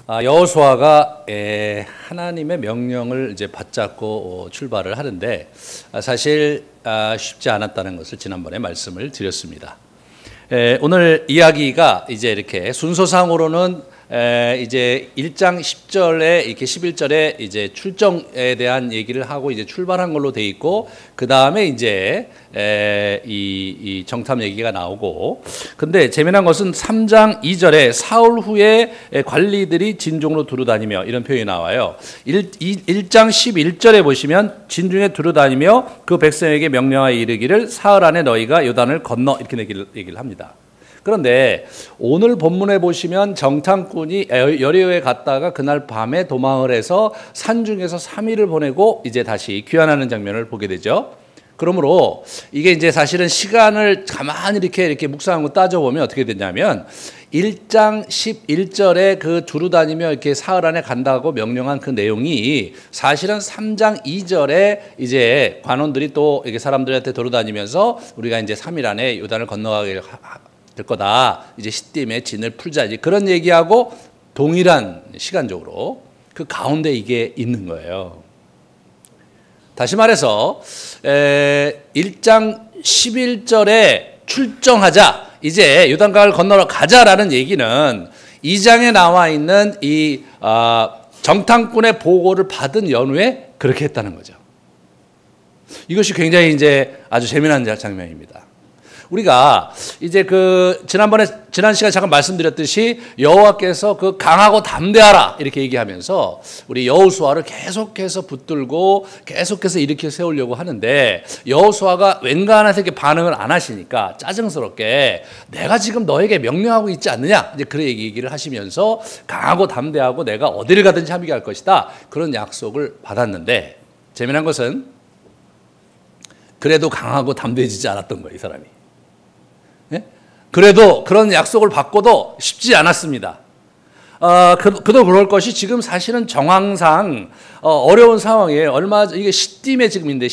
여호수아가 하나님의 명령을 이제 받잡고 출발을 하는데 사실 쉽지 않았다는 것을 지난번에 말씀을 드렸습니다. 오늘 이야기가 이제 이렇게 순서상으로는 이제 1장 10절에 이렇게 11절에 이제 출정에 대한 얘기를 하고 이제 출발한 걸로 돼 있고, 그 다음에 이제 이 정탐 얘기가 나오고, 근데 재미난 것은 3장 2절에 사울 후에 관리들이 진중으로 두루다니며 이런 표현이 나와요. 1장 11절에 보시면 진중에 두루다니며 그 백성에게 명령하여 이르기를 사흘 안에 너희가 요단을 건너, 이렇게 얘기를 합니다. 그런데 오늘 본문에 보시면 정탐꾼이 여리고에 갔다가 그날 밤에 도망을 해서 산중에서 3일을 보내고 이제 다시 귀환하는 장면을 보게 되죠. 그러므로 이게 이제 사실은 시간을 가만히 이렇게 묵상하고 따져보면 어떻게 되냐면 1장 11절에 그 두루다니며 이렇게 사흘 안에 간다고 명령한 그 내용이 사실은 3장 2절에 이제 관원들이 또 이렇게 사람들한테 두루다니면서 우리가 이제 3일 안에 요단을 건너가게 될 거다, 이제 시딤에 진을 풀자, 이제 그런 얘기하고 동일한 시간적으로 그 가운데 이게 있는 거예요. 다시 말해서 1장 11절에 출정하자, 이제 요단강을 건너러 가자라는 얘기는 2장에 나와 있는 이 정탐꾼의 보고를 받은 연후에 그렇게 했다는 거죠. 이것이 굉장히 이제 아주 재미난 장면입니다. 우리가 이제 지난 시간에 잠깐 말씀드렸듯이 여호와께서 그 강하고 담대하라 이렇게 얘기하면서 우리 여호수아를 계속해서 붙들고 계속해서 일으켜 세우려고 하는데, 여호수아가 웬간해서 이렇게 반응을 안 하시니까 짜증스럽게 내가 지금 너에게 명령하고 있지 않느냐, 이제 그런 얘기를 하시면서 강하고 담대하고 내가 어디를 가든지 함께 할 것이다, 그런 약속을 받았는데, 재미난 것은 그래도 강하고 담대해지지 않았던 거예요, 이 사람이. 그래도 그런 약속을 받고도 쉽지 않았습니다. 그도 그럴 것이 지금 사실은 정황상 어려운 상황이에요. 이게 시딤에 지금인데,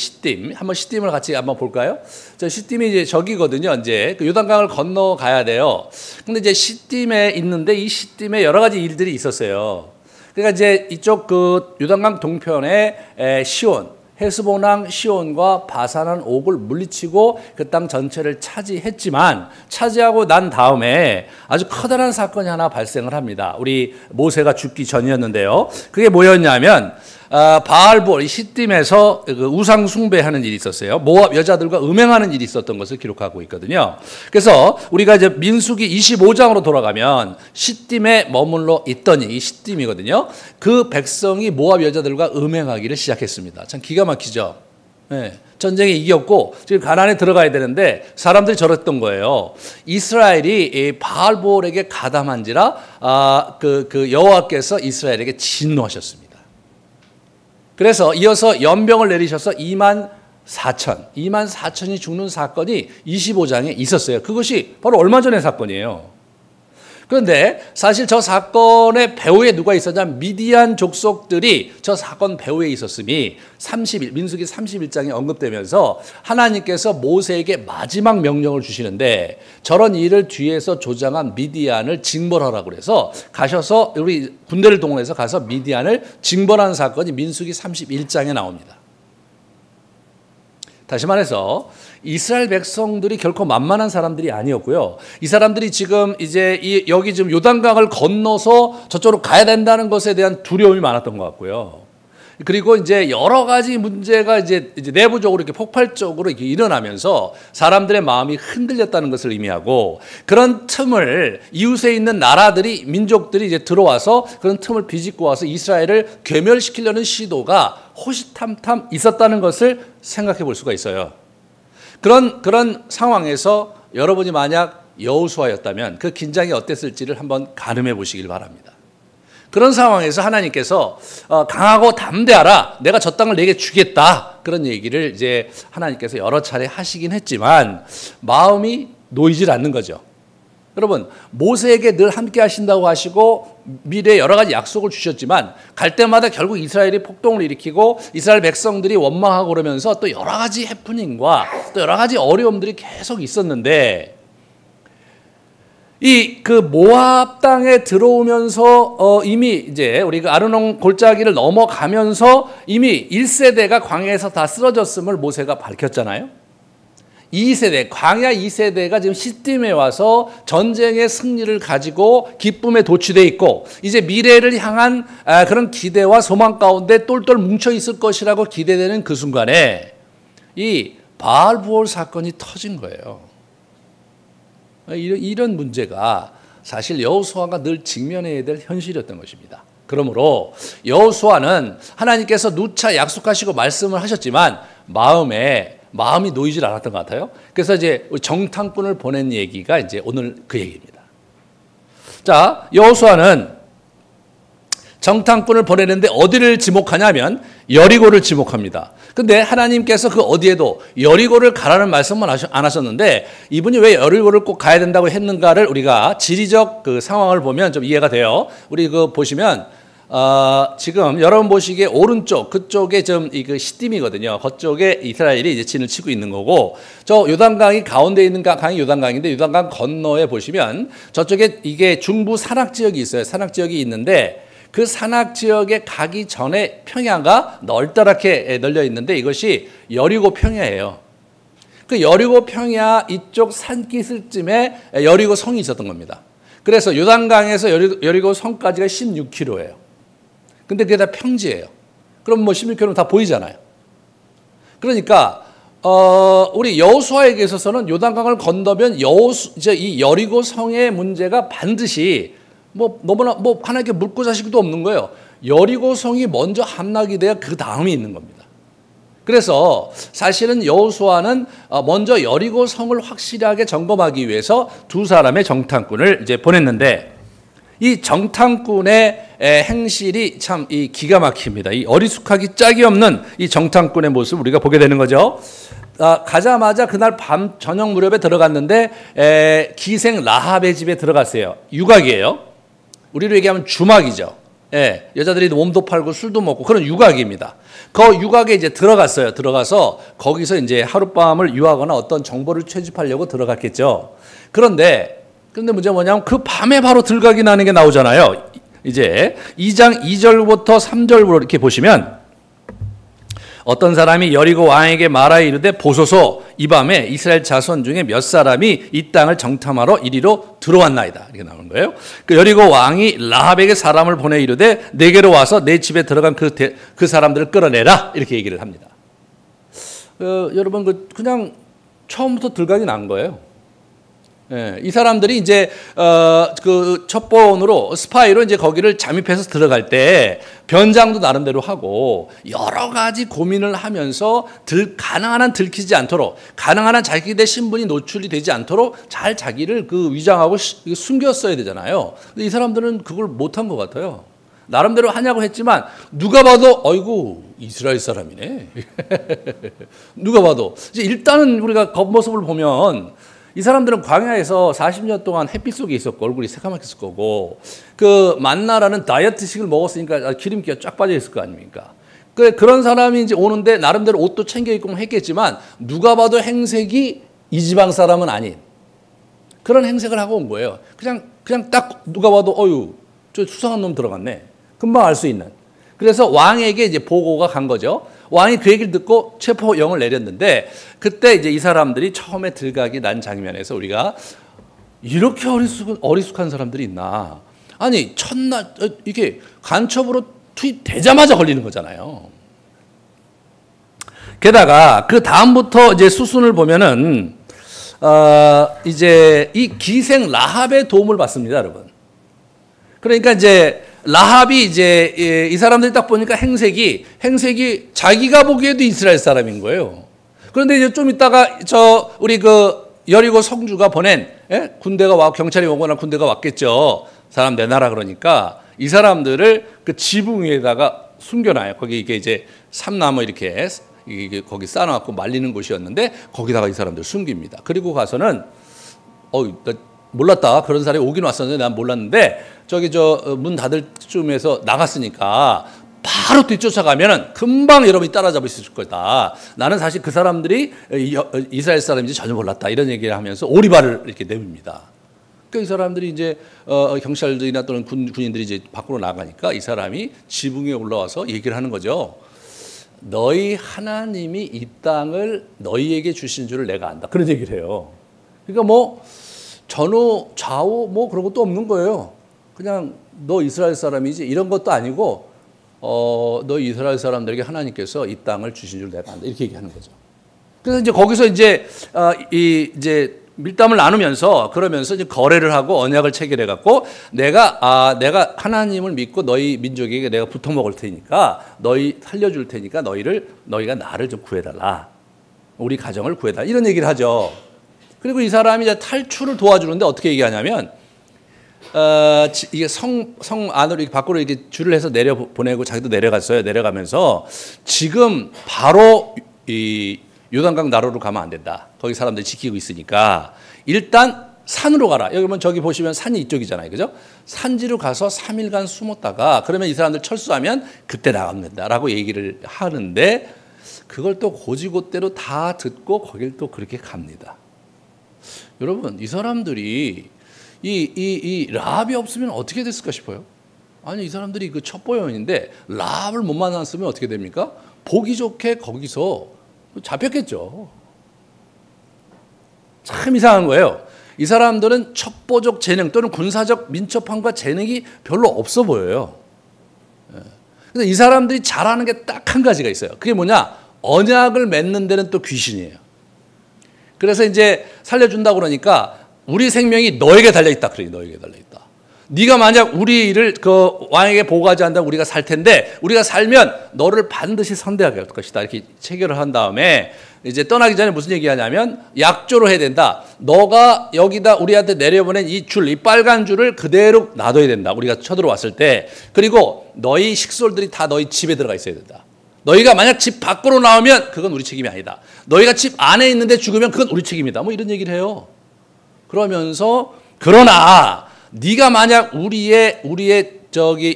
한번 시딤을 같이 한번 볼까요? 저 시딤이 이제 저기거든요. 이제 그 요단강을 건너가야 돼요. 근데 이제 시딤에 있는데 이 시딤에 여러 가지 일들이 있었어요. 그러니까 이제 이쪽 그 요단강 동편에 시온, 헤스본왕 시온과 바산한 옥을 물리치고 그 땅 전체를 차지했지만, 차지하고 난 다음에 아주 커다란 사건이 하나 발생을 합니다. 우리 모세가 죽기 전이었는데요. 그게 뭐였냐면 바알볼, 이 시딤에서 우상 숭배하는 일이 있었어요. 모압 여자들과 음행하는 일이 있었던 것을 기록하고 있거든요. 그래서 우리가 이제 민수기 25장으로 돌아가면 시딤에 머물러 있더니, 이 시딤이거든요. 그 백성이 모압 여자들과 음행하기를 시작했습니다. 참 기가 막히죠. 네. 전쟁에 이겼고 지금 가나안에 들어가야 되는데 사람들이 저랬던 거예요. 이스라엘이 바알볼에게 가담한지라 여호와께서 이스라엘에게 진노하셨습니다. 그래서 이어서 연병을 내리셔서 2만 4천이 죽는 사건이 25장에 있었어요. 그것이 바로 얼마 전의 사건이에요. 그런데 사실 저 사건의 배후에 누가 있었냐면 미디안 족속들이 저 사건 배후에 있었음이 민수기 31장에 언급되면서 하나님께서 모세에게 마지막 명령을 주시는데, 저런 일을 뒤에서 조장한 미디안을 징벌하라고 그래서 가셔서 우리 군대를 동원해서 가서 미디안을 징벌한 사건이 민수기 31장에 나옵니다. 다시 말해서 이스라엘 백성들이 결코 만만한 사람들이 아니었고요. 이 사람들이 지금 이제 여기 지금 요단강을 건너서 저쪽으로 가야 된다는 것에 대한 두려움이 많았던 것 같고요. 그리고 이제 여러 가지 문제가 이제 내부적으로 이렇게 폭발적으로 이렇게 일어나면서 사람들의 마음이 흔들렸다는 것을 의미하고, 그런 틈을 이웃에 있는 나라들이, 민족들이 이제 들어와서 그런 틈을 비집고 와서 이스라엘을 괴멸시키려는 시도가 호시탐탐 있었다는 것을 생각해 볼 수가 있어요. 그런 상황에서 여러분이 만약 여호수아였다면 그 긴장이 어땠을지를 한번 가늠해 보시길 바랍니다. 그런 상황에서 하나님께서 강하고 담대하라, 내가 저 땅을 내게 주겠다, 그런 얘기를 이제 하나님께서 여러 차례 하시긴 했지만 마음이 놓이질 않는 거죠. 여러분, 모세에게 늘 함께 하신다고 하시고 미래에 여러 가지 약속을 주셨지만 갈 때마다 결국 이스라엘이 폭동을 일으키고 이스라엘 백성들이 원망하고 그러면서 또 여러 가지 해프닝과 또 여러 가지 어려움들이 계속 있었는데, 이 그 모압 땅에 들어오면서 이미 이제 우리 그 아르논 골짜기를 넘어가면서 이미 1세대가 광야에서 다 쓰러졌음을 모세가 밝혔잖아요. 2세대, 광야 2세대가 지금 시딤에 와서 전쟁의 승리를 가지고 기쁨에 도취되어 있고 이제 미래를 향한 그런 기대와 소망 가운데 똘똘 뭉쳐 있을 것이라고 기대되는 그 순간에 이 바알부올 사건이 터진 거예요. 이런 문제가 사실 여호수아가 늘 직면해야 될 현실이었던 것입니다. 그러므로 여호수아는 하나님께서 누차 약속하시고 말씀을 하셨지만 마음이 놓이질 않았던 것 같아요. 그래서 이제 정탐꾼을 보낸 얘기가 이제 오늘 그 얘기입니다. 자, 여호수아는 정탐꾼을 보내는데 어디를 지목하냐면 여리고를 지목합니다. 근데 하나님께서 그 어디에도 여리고를 가라는 말씀은 안 하셨는데 이분이 왜 여리고를 꼭 가야 된다고 했는가를 우리가 지리적 그 상황을 보면 좀 이해가 돼요. 우리 그 보시면 지금 여러분 보시기에 오른쪽 그쪽에 좀 그 시딤이거든요. 그쪽에 이스라엘이 이제 진을 치고 있는 거고 저 요단강이 가운데 있는 강이 요단강인데 요단강 건너에 보시면 저쪽에 이게 중부 산악 지역이 있어요. 산악 지역이 있는데 그 산악 지역에 가기 전에 평야가 널따랗게 널려 있는데 이것이 여리고 평야예요. 그 여리고 평야 이쪽 산기슭쯤에 여리고 성이 있었던 겁니다. 그래서 요단강에서 여리고 성까지가 16km예요. 근데 그게 다 평지예요. 그럼 뭐 16km 다 보이잖아요. 그러니까 우리 여호수아에게 있어서는 요단강을 건너면 이 여리고 성의 문제가 반드시 너무나 하나님께 묻고 자식도 없는 거예요. 여리고 성이 먼저 함락이 돼야 그 다음이 있는 겁니다. 그래서 사실은 여호수아는 먼저 여리고 성을 확실하게 점검하기 위해서 두 사람의 정탐꾼을 이제 보냈는데 이 정탐꾼의 행실이 참 기가 막힙니다. 이 어리숙하기 짝이 없는 이 정탐꾼의 모습을 우리가 보게 되는 거죠. 가자마자 그날 밤 저녁 무렵에 들어갔는데 기생 라합의 집에 들어갔어요. 유각이에요. 우리로 얘기하면 주막이죠. 예, 여자들이 몸도 팔고 술도 먹고 그런 유각입니다. 그 유각에 이제 들어갔어요. 들어가서 거기서 이제 하룻밤을 유하거나 어떤 정보를 채집하려고 들어갔겠죠. 그런데 문제가 뭐냐면 그 밤에 바로 들각이 나는 게 나오잖아요. 이제 2장 2절부터 3절로 이렇게 보시면 어떤 사람이 여리고 왕에게 말하여 이르되 보소서 이 밤에 이스라엘 자손 중에 몇 사람이 이 땅을 정탐하러 이리로 들어왔나이다. 이렇게 나오는 거예요. 그 여리고 왕이 라합에게 사람을 보내 이르되 내게로 와서 내 집에 들어간 그 사람들을 끌어내라. 이렇게 얘기를 합니다. 여러분 그냥 처음부터 들각이 난 거예요. 예, 이 사람들이 이제 그 첩보원으로 스파이로 이제 거기를 잠입해서 들어갈 때 변장도 나름대로 하고 여러 가지 고민을 하면서 가능한 한 들키지 않도록 가능한 한 자기의 신분이 노출이 되지 않도록 잘 자기를 그 위장하고 숨겼어야 되잖아요. 근데 이 사람들은 그걸 못한 것 같아요. 나름대로 하냐고 했지만 누가 봐도 어이구 이스라엘 사람이네. 누가 봐도 이제 일단은 우리가 겉모습을 보면 이 사람들은 광야에서 40년 동안 햇빛 속에 있었고 얼굴이 새까맣게 있을 거고 그 만나라는 다이어트식을 먹었으니까 기름기가 쫙 빠져 있을 거 아닙니까? 그런 사람이 이제 오는데 나름대로 옷도 챙겨 입고 했겠지만 누가 봐도 행색이 이 지방 사람은 아닌 그런 행색을 하고 온 거예요. 그냥 딱 누가 봐도 어유 저 수상한 놈 들어갔네. 금방 알 수 있는. 그래서 왕에게 이제 보고가 간 거죠. 왕이 그 얘기를 듣고 체포영을 내렸는데 그때 이제 이 사람들이 처음에 들각이 난 장면에서 우리가 이렇게 어리숙한 사람들이 있나. 아니 첫날 이게 간첩으로 투입되자마자 걸리는 거잖아요. 게다가 그 다음부터 이제 수순을 보면은 이제 이 기생 라합의 도움을 받습니다, 여러분. 그러니까 이제 라합이 이제 이 사람들이 딱 보니까 행색이 자기가 보기에도 이스라엘 사람인 거예요. 그런데 이제 좀 있다가 우리 그 여리고 성주가 보낸 군대가 경찰이 오거나 군대가 왔겠죠. 사람 내놔라 그러니까 이 사람들을 그 지붕 위에다가 숨겨놔요. 거기 이게 이제 삼나무 이렇게 거기 쌓아놓고 말리는 곳이었는데 거기다가 이 사람들 숨깁니다. 그리고 가서는 나 몰랐다. 그런 사람이 오긴 왔었는데 난 몰랐는데 저기 문 닫을 쯤에서 나갔으니까 바로 뒤쫓아가면은 금방 여러분이 따라잡을 수 있을 거다. 나는 사실 그 사람들이 이스라엘 사람인지 전혀 몰랐다. 이런 얘기를 하면서 오리발을 이렇게 내밉니다. 그러니까 이 사람들이 이제 경찰들이나 또는 군인들이 이제 밖으로 나가니까 이 사람이 지붕에 올라와서 얘기를 하는 거죠. 너희 하나님이 이 땅을 너희에게 주신 줄을 내가 안다. 그런 얘기를 해요. 그러니까 뭐 전후 좌우 뭐 그런 것도 없는 거예요. 그냥 너 이스라엘 사람이지 이런 것도 아니고 너 이스라엘 사람들에게 하나님께서 이 땅을 주신 줄 내가 안다. 이렇게 얘기하는 거죠. 그래서 이제 거기서 이제 밀담을 나누면서 그러면서 이제 거래를 하고 언약을 체결해 갖고 내가 하나님을 믿고 너희 민족에게 내가 붙어 먹을 테니까 너희 살려줄 테니까 너희가 나를 좀 구해달라. 우리 가정을 구해달라. 이런 얘기를 하죠. 그리고 이 사람이 이제 탈출을 도와주는데 어떻게 얘기하냐면 이게 성 안으로 이렇게 밖으로 이렇게 줄을 해서 내려 보내고 자기도 내려갔어요. 내려가면서 지금 바로 이 요단강 나루로 가면 안 된다. 거기 사람들이 지키고 있으니까 일단 산으로 가라. 저기 보시면 산이 이쪽이잖아요. 그죠? 산지로 가서 3일간 숨었다가 그러면 이 사람들 철수하면 그때 나가면 된다라고 얘기를 하는데 그걸 또 고지고대로 다 듣고 거길 또 그렇게 갑니다. 여러분, 이 사람들이 이 라합이 없으면 어떻게 됐을까 싶어요. 아니, 이 사람들이 그 첩보 여인인데 라합을 못 만났으면 어떻게 됩니까? 보기 좋게 거기서 잡혔겠죠. 참 이상한 거예요. 이 사람들은 첩보적 재능 또는 군사적 민첩함과 재능이 별로 없어 보여요. 그래서 이 사람들이 잘하는 게 딱 한 가지가 있어요. 그게 뭐냐? 언약을 맺는 데는 또 귀신이에요. 그래서 이제 살려준다고 그러니까 우리 생명이 너에게 달려있다. 그래, 너에게 달려있다. 네가 만약 우리를 그 왕에게 보고하지 않는다면 우리가 살 텐데 우리가 살면 너를 반드시 선대하게 할 것이다. 이렇게 체결을 한 다음에 이제 떠나기 전에 무슨 얘기하냐면 약조로 해야 된다. 너가 여기다 우리한테 내려보낸 이 빨간 줄을 그대로 놔둬야 된다. 우리가 쳐들어왔을 때. 그리고 너희 식솔들이 다 너희 집에 들어가 있어야 된다. 너희가 만약 집 밖으로 나오면 그건 우리 책임이 아니다. 너희가 집 안에 있는데 죽으면 그건 우리 책임이다. 뭐 이런 얘기를 해요. 그러면서 그러나 네가 만약 우리의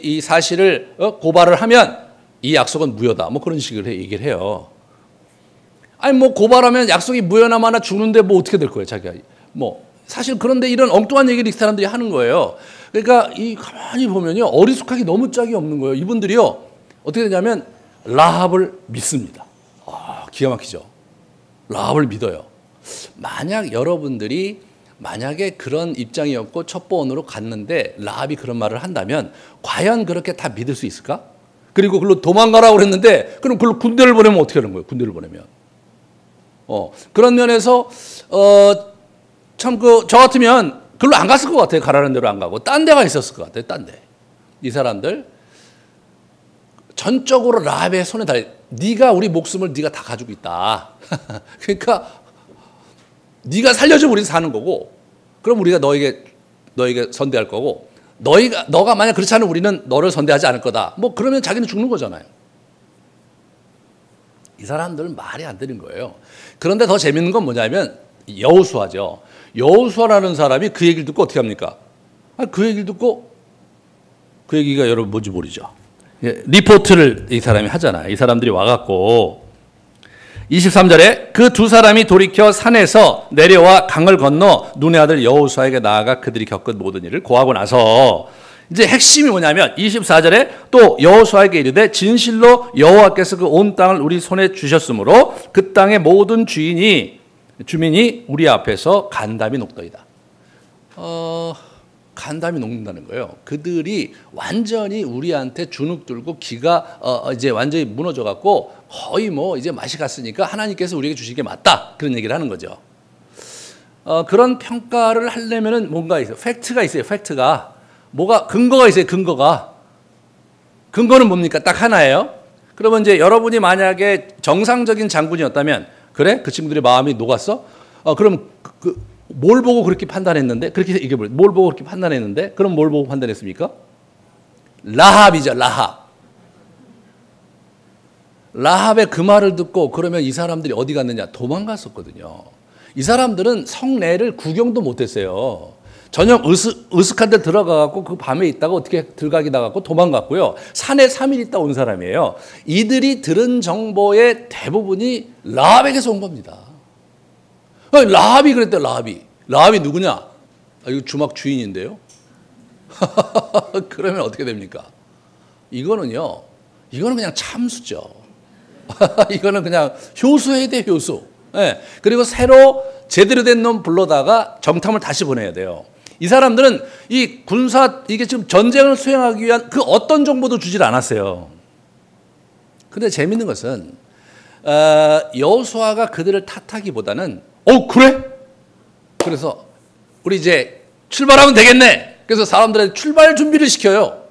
이 사실을 고발을 하면 이 약속은 무효다. 뭐 그런 식으로 얘기를 해요. 아니 뭐 고발하면 약속이 무효나 마나 죽는데 뭐 어떻게 될 거예요, 자기가. 뭐 사실 그런데 이런 엉뚱한 얘기를 이 사람들이 하는 거예요. 그러니까 이 가만히 보면요, 어리숙하기 너무 짝이 없는 거예요. 이분들이요 어떻게 되냐면 라합을 믿습니다. 기가 막히죠. 라합을 믿어요. 만약 여러분들이 만약에 그런 입장이었고 첩보원으로 갔는데 라합이 그런 말을 한다면 과연 그렇게 다 믿을 수 있을까? 그리고 그걸로 도망가라고 그랬는데 그럼 그걸로 군대를 보내면 어떻게 하는 거예요? 군대를 보내면. 그런 면에서 참 저 같으면 그걸로 안 갔을 것 같아요. 가라는 대로 안 가고 딴 데가 있었을 것 같아요. 딴 데. 이 사람들 전적으로 라합의 손에 달려. 네가 우리 목숨을 네가 다 가지고 있다. 그러니까 네가 살려주면 우리는 사는 거고, 그럼 우리가 너에게 선대할 거고, 너가 만약 그렇지 않으면 우리는 너를 선대하지 않을 거다. 뭐 그러면 자기는 죽는 거잖아요. 이 사람들은 말이 안 되는 거예요. 그런데 더 재밌는 건 뭐냐면 여호수아죠. 여호수아라는 사람이 그 얘기를 듣고 어떻게 합니까? 그 얘기를 듣고 그 얘기가 여러분 뭔지 모르죠. 리포트를 이 사람이 하잖아요. 이 사람들이 와갖고 23절에 그 두 사람이 돌이켜 산에서 내려와 강을 건너 눈의 아들 여호수아에게 나아가 그들이 겪은 모든 일을 고하고 나서 이제 핵심이 뭐냐면 24절에 또 여호수아에게 이르되 진실로 여호와께서 그 온 땅을 우리 손에 주셨으므로 그 땅의 모든 주민이 우리 앞에서 간담이 녹더이다. 간담이 녹는다는 거예요. 그들이 완전히 우리한테 주눅 들고 기가 이제 완전히 무너져 갖고 거의 뭐 이제 맛이 갔으니까 하나님께서 우리에게 주신 게 맞다. 그런 얘기를 하는 거죠. 그런 평가를 하려면은 뭔가 있어요. 팩트가 있어요. 팩트가. 근거가 있어요. 근거는 뭡니까? 딱 하나예요. 그러면 이제 여러분이 만약에 정상적인 장군이었다면 그래? 그 친구들의 마음이 녹았어? 그럼 뭘 보고 그렇게 판단했는데? 그렇게 이게 뭘 보고 그렇게 판단했는데? 그럼 뭘 보고 판단했습니까? 라합이죠. 라합의 그 말을 듣고 그러면 이 사람들이 어디 갔느냐? 도망갔었거든요. 이 사람들은 성내를 구경도 못했어요. 저녁 으슥한 데 들어가갖고 그 밤에 있다가 어떻게 들어가기 나갔고 도망갔고요. 산에 3일 있다 온 사람이에요. 이들이 들은 정보의 대부분이 라합에게서 온 겁니다. 라합이 그랬대. 라합이 누구냐? 이거 주막 주인인데요. 그러면 어떻게 됩니까? 이거는 그냥 참수죠. 이거는 그냥 효수해야 돼, 효수. 예. 그리고 새로 제대로 된 놈 불러다가 정탐을 다시 보내야 돼요. 이 사람들은 이게 지금 전쟁을 수행하기 위한 그 어떤 정보도 주질 않았어요. 근데 재밌는 것은, 여호수아가 그들을 탓하기보다는, 그래? 그래서, 우리 이제 출발하면 되겠네. 그래서 사람들한테 출발 준비를 시켜요.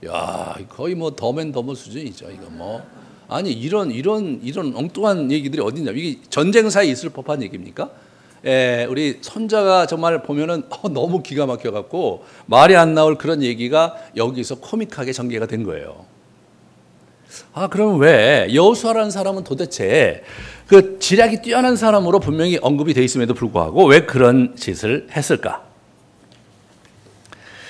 야, 거의 뭐 더맨더머 수준이죠. 이거 아니 이런 엉뚱한 얘기들이 어딨냐? 이게 전쟁사에 있을 법한 얘기입니까? 우리 손자가 정말 보면은 너무 기가 막혀갖고 말이 안 나올 그런 얘기가 여기서 코믹하게 전개가 된 거예요. 그럼 왜 여호수아라는 사람은 도대체 그 지략이 뛰어난 사람으로 분명히 언급이 돼 있음에도 불구하고 왜 그런 짓을 했을까?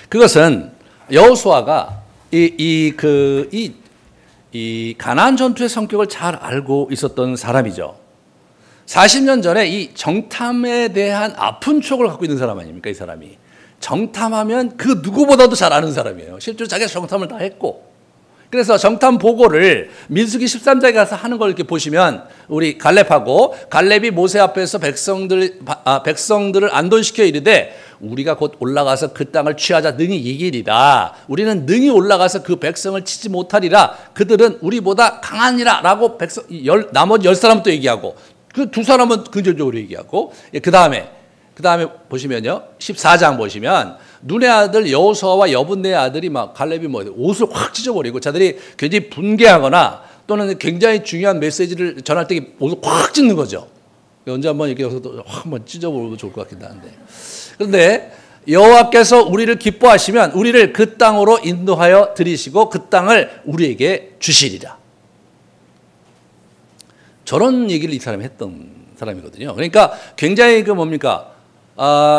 그것은 여호수아가 이 가나안 전투의 성격을 잘 알고 있었던 사람이죠. 40년 전에 이 정탐에 대한 아픈 추억을 갖고 있는 사람 아닙니까? 이 사람이 정탐하면 그 누구보다도 잘 아는 사람이에요. 실제로 자기가 정탐을 다 했고, 그래서 정탐 보고를 민수기 13장에 가서 하는 걸 이렇게 보시면, 우리 갈렙이 모세 앞에서 백성들을 안돈시켜 이르되 우리가 곧 올라가서 그 땅을 취하자 능히 이기리라. 우리는 능히 올라가서 그 백성을 치지 못하리라. 그들은 우리보다 강하니라 라고 나머지 10사람은 또 얘기하고, 그 두 사람은 긍정적으로 얘기하고, 그 다음에 보시면요, 14장 보시면 눈의 아들 여호수아와 여분네의 아들이 막 갈렙이 옷을 확 찢어버리고 자들이 굉장히 분개하거나 또는 굉장히 중요한 메시지를 전할 때 옷을 확 찢는 거죠. 언제 한번 이렇게 확 한번 찢어보면 좋을 것 같긴 한데, 그런데 여호와께서 우리를 기뻐하시면 우리를 그 땅으로 인도하여 들이시고 그 땅을 우리에게 주시리라. 저런 얘기를 이 사람이 했던 사람이거든요. 그러니까 굉장히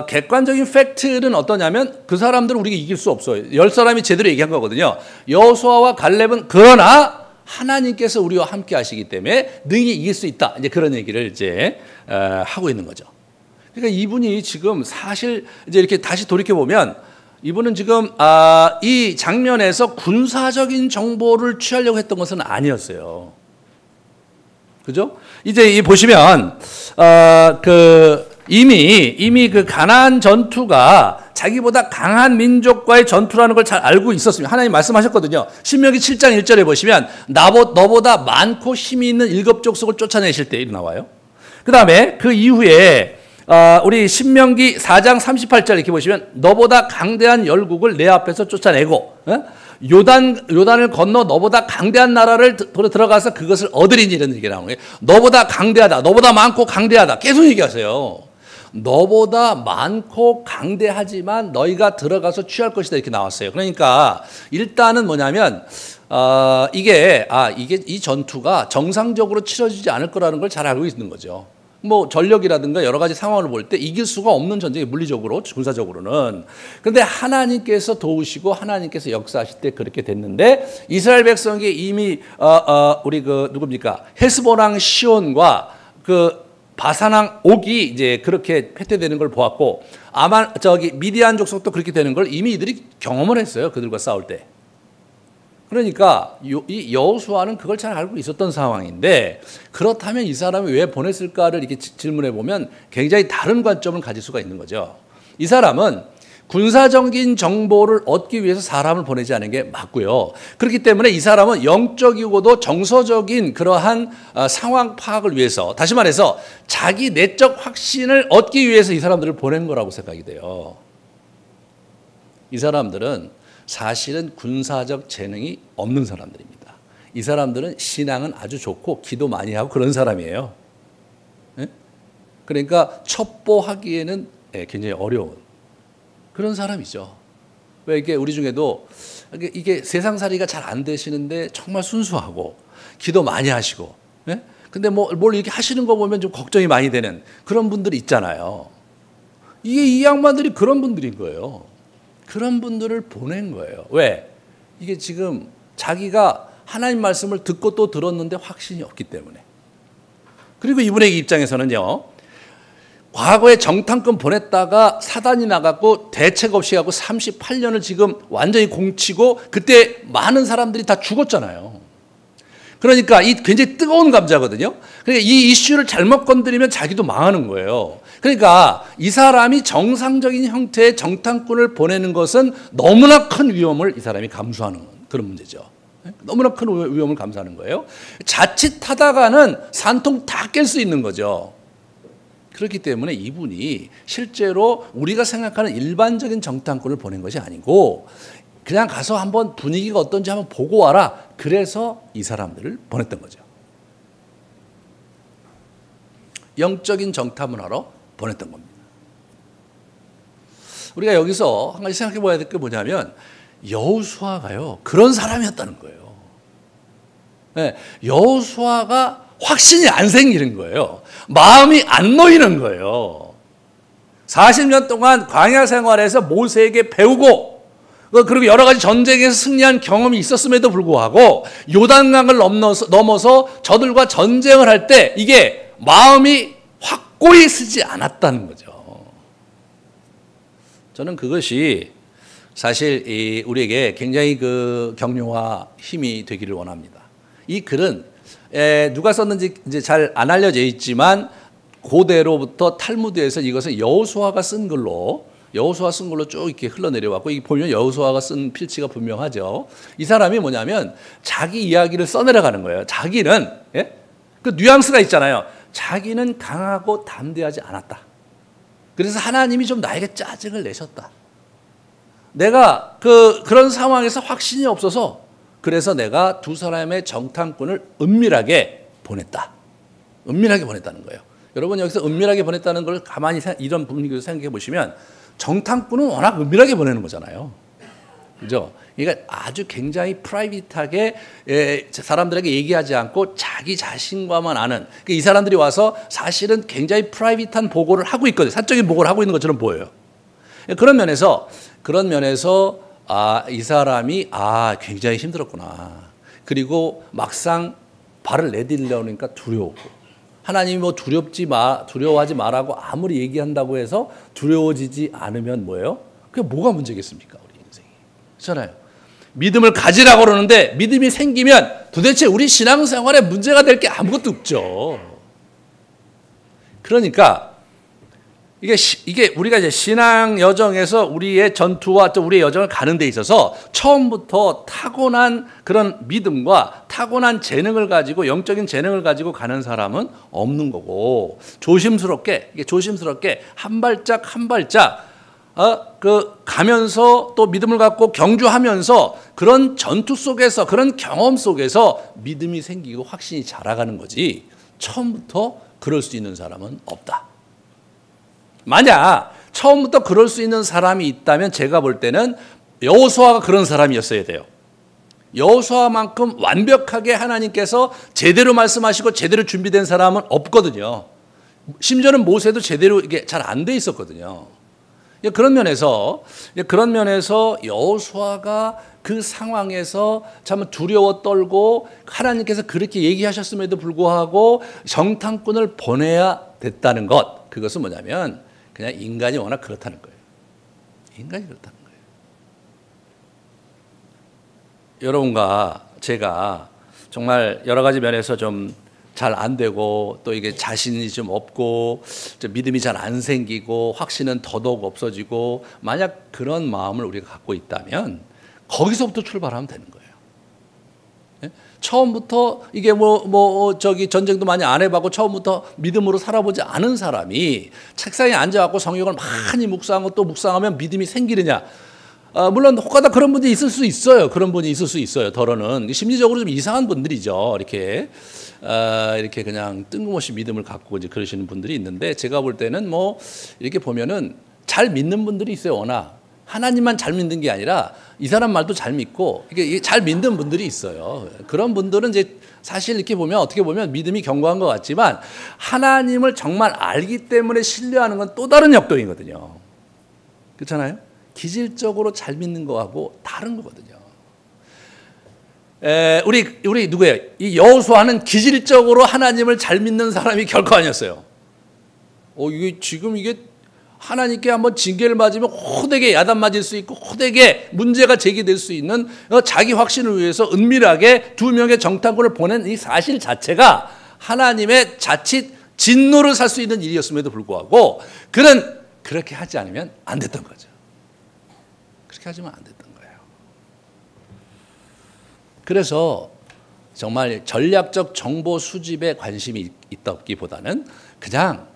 객관적인 팩트는 어떠냐면, 그 사람들은 우리가 이길 수 없어요. 10사람이 제대로 얘기한 거거든요. 여호수아와 갈렙은 그러나 하나님께서 우리와 함께 하시기 때문에 능히 이길 수 있다. 이제 그런 얘기를 이제 하고 있는 거죠. 그러니까 이분이 지금 사실 이제 이렇게 다시 돌이켜 보면, 이분은 지금 이 장면에서 군사적인 정보를 취하려고 했던 것은 아니었어요. 그죠? 이제 보시면 이미 그 가나안 전투가 자기보다 강한 민족과의 전투라는 걸 잘 알고 있었습니다. 하나님 말씀하셨거든요. 신명기 7장 1절에 보시면 너보다 많고 힘이 있는 7족속을 쫓아내실 때 나와요. 그 다음에 그 이후에 우리 신명기 4장 38절 이렇게 보시면 너보다 강대한 열국을 내 앞에서 쫓아내고 요단을 건너 너보다 강대한 나라를 들어가서 그것을 얻으리니, 이런 얘기가 나오는 거예요. 너보다 강대하다, 너보다 많고 강대하다 계속 얘기하세요. 너보다 많고 강대하지만 너희가 들어가서 취할 것이다, 이렇게 나왔어요. 그러니까 일단은 뭐냐면 이 전투가 정상적으로 치러지지 않을 거라는 걸 잘 알고 있는 거죠. 전력이라든가 여러 가지 상황을 볼 때 이길 수가 없는 전쟁이, 물리적으로, 군사적으로는. 그런데 하나님께서 도우시고 하나님께서 역사하실 때 그렇게 됐는데, 이스라엘 백성이 이미 우리 누굽니까? 헤스본왕 시온과 바산왕 옥이 이제 그렇게 패퇴되는 걸 보았고, 미디안 족속도 그렇게 되는 걸 이미 이들이 경험을 했어요. 그들과 싸울 때. 그러니까 이 여호수아는 그걸 잘 알고 있었던 상황인데, 그렇다면 이 사람이 왜 보냈을까를 이렇게 질문해 보면 굉장히 다른 관점을 가질 수가 있는 거죠. 이 사람은 군사적인 정보를 얻기 위해서 사람을 보내지 않은 게 맞고요. 그렇기 때문에 이 사람은 영적이고도 정서적인 그러한 상황 파악을 위해서, 다시 말해서 자기 내적 확신을 얻기 위해서 이 사람들을 보낸 거라고 생각이 돼요. 이 사람들은 사실은 군사적 재능이 없는 사람들입니다. 이 사람들은 신앙은 아주 좋고 기도 많이 하고 그런 사람이에요. 네? 그러니까 첩보하기에는 굉장히 어려운 그런 사람이죠. 왜 이게 우리 중에도 이게 세상살이가 잘 안 되시는데 정말 순수하고 기도 많이 하시고, 네? 근데 뭘 이렇게 하시는 거 보면 좀 걱정이 많이 되는 그런 분들이 있잖아요. 이 양반들이 그런 분들인 거예요. 그런 분들을 보낸 거예요. 왜? 이게 지금 자기가 하나님 말씀을 듣고 또 들었는데 확신이 없기 때문에. 그리고 이분의 입장에서는요, 과거에 정탐꾼 보냈다가 사단이 나갔고 대책 없이 하고 38년을 지금 완전히 공치고 그때 많은 사람들이 다 죽었잖아요. 그러니까 이 굉장히 뜨거운 감자거든요. 그러니까 이 이슈를 잘못 건드리면 자기도 망하는 거예요. 그러니까 이 사람이 정상적인 형태의 정탐꾼을 보내는 것은 너무나 큰 위험을 이 사람이 감수하는 그런 문제죠. 너무나 큰 위험을 감수하는 거예요. 자칫하다가는 산통 다 깰 수 있는 거죠. 그렇기 때문에 이분이 실제로 우리가 생각하는 일반적인 정탐꾼을 보낸 것이 아니고 그냥 가서 한번 분위기가 어떤지 한번 보고 와라. 그래서 이 사람들을 보냈던 거죠. 영적인 정탐을 하러 보냈던 겁니다. 우리가 여기서 한 가지 생각해 봐야 될 게 뭐냐면 여호수아가요 그런 사람이었다는 거예요. 네, 여호수아가 확신이 안 생기는 거예요. 마음이 안 놓이는 거예요. 40년 동안 광야 생활에서 모세에게 배우고 그리고 여러 가지 전쟁에서 승리한 경험이 있었음에도 불구하고 요단강을 넘어서 저들과 전쟁을 할 때 이게 마음이 확고히 서지 않았다는 거죠. 저는 그것이 사실 우리에게 굉장히 그 격려와 힘이 되기를 원합니다. 이 글은 누가 썼는지 이제 잘 안 알려져 있지만 고대로부터 탈무드에서 이것은 여호수아가 쓴 글로 쭉 이렇게 흘러내려왔고 이게 보면 여호수아가 쓴 필지가 분명하죠. 이 사람이 뭐냐면 자기 이야기를 써내려가는 거예요. 자기는 그 뉘앙스가 있잖아요. 자기는 강하고 담대하지 않았다. 그래서 하나님이 좀 나에게 짜증을 내셨다. 내가 그런 상황에서 확신이 없어서 그래서 내가 두 사람의 정탐꾼을 은밀하게 보냈다. 은밀하게 보냈다는 거예요. 여러분 여기서 은밀하게 보냈다는 걸 가만히 이런 분위기로 생각해 보시면 정탐꾼은 워낙 은밀하게 보내는 거잖아요. 그죠? 그러니까 아주 굉장히 프라이빗하게 사람들에게 얘기하지 않고 자기 자신과만 아는 그러니까 이 사람들이 와서 사실은 굉장히 프라이빗한 보고를 하고 있거든요. 사적인 보고를 하고 있는 것처럼 보여요. 그런 면에서 이 사람이 굉장히 힘들었구나. 그리고 막상 발을 내디려니까 두려우고 하나님이 뭐 두려워하지 말라고 아무리 얘기한다고 해서 두려워지지 않으면 뭐예요? 그게 뭐가 문제겠습니까? 우리 인생이. 그렇잖아요. 믿음을 가지라고 그러는데 믿음이 생기면 도대체 우리 신앙생활에 문제가 될 게 아무것도 없죠. 그러니까 이게 우리가 이제 신앙 여정에서 우리의 전투와 또 우리의 여정을 가는 데 있어서 처음부터 타고난 그런 믿음과 타고난 재능을 가지고 영적인 재능을 가지고 가는 사람은 없는 거고 조심스럽게 한 발짝 가면서 또 믿음을 갖고 경주하면서 그런 전투 속에서 그런 경험 속에서 믿음이 생기고 확신이 자라가는 거지 처음부터 그럴 수 있는 사람은 없다. 만약 처음부터 그럴 수 있는 사람이 있다면 제가 볼 때는 여호수아가 그런 사람이었어야 돼요. 여호수아만큼 완벽하게 하나님께서 제대로 말씀하시고 제대로 준비된 사람은 없거든요. 심지어는 모세도 제대로 이게 잘 안 돼 있었거든요. 그런 면에서 여호수아가 그 상황에서 참 두려워 떨고 하나님께서 그렇게 얘기하셨음에도 불구하고 정탐꾼을 보내야 됐다는 것 그것은 뭐냐면 그냥 인간이 워낙 그렇다는 거예요. 인간이 그렇다는 거예요. 여러분과 제가 정말 여러 가지 면에서 좀 잘 안 되고 또 이게 자신이 좀 없고 좀 믿음이 잘 안 생기고 확신은 더더욱 없어지고 만약 그런 마음을 우리가 갖고 있다면 거기서부터 출발하면 되는 거예요. 처음부터 이게 전쟁도 많이 안 해봤고 처음부터 믿음으로 살아보지 않은 사람이 책상에 앉아갖고 성경을 많이 묵상하고 또 묵상하면 믿음이 생기느냐? 물론 혹가다 그런 분이 있을 수 있어요. 그런 분이 있을 수 있어요. 더러는 심리적으로 좀 이상한 분들이죠. 이렇게 그냥 뜬금없이 믿음을 갖고 이제 그러시는 분들이 있는데 제가 볼 때는 이렇게 보면은 잘 믿는 분들이 있어요. 워낙. 하나님만 잘 믿는 게 아니라 이 사람 말도 잘 믿고 이게 잘 믿는 분들이 있어요. 그런 분들은 이제 사실 이렇게 보면 어떻게 보면 믿음이 견고한 것 같지만 하나님을 정말 알기 때문에 신뢰하는 건 또 다른 역동이거든요. 그렇잖아요? 기질적으로 잘 믿는 거하고 다른 거거든요. 우리 누구예요? 이 여호수아는 기질적으로 하나님을 잘 믿는 사람이 결코 아니었어요. 이게 지금 이게 하나님께 한번 징계를 맞으면 호되게 야단 맞을 수 있고 호되게 문제가 제기될 수 있는 자기 확신을 위해서 은밀하게 두 명의 정탐꾼을 보낸 이 사실 자체가 하나님의 자칫 진노를 살 수 있는 일이었음에도 불구하고 그는 그렇게 하지 않으면 안 됐던 거죠. 그렇게 하지만 안 됐던 거예요. 그래서 정말 전략적 정보 수집에 관심이 있다기보다는 그냥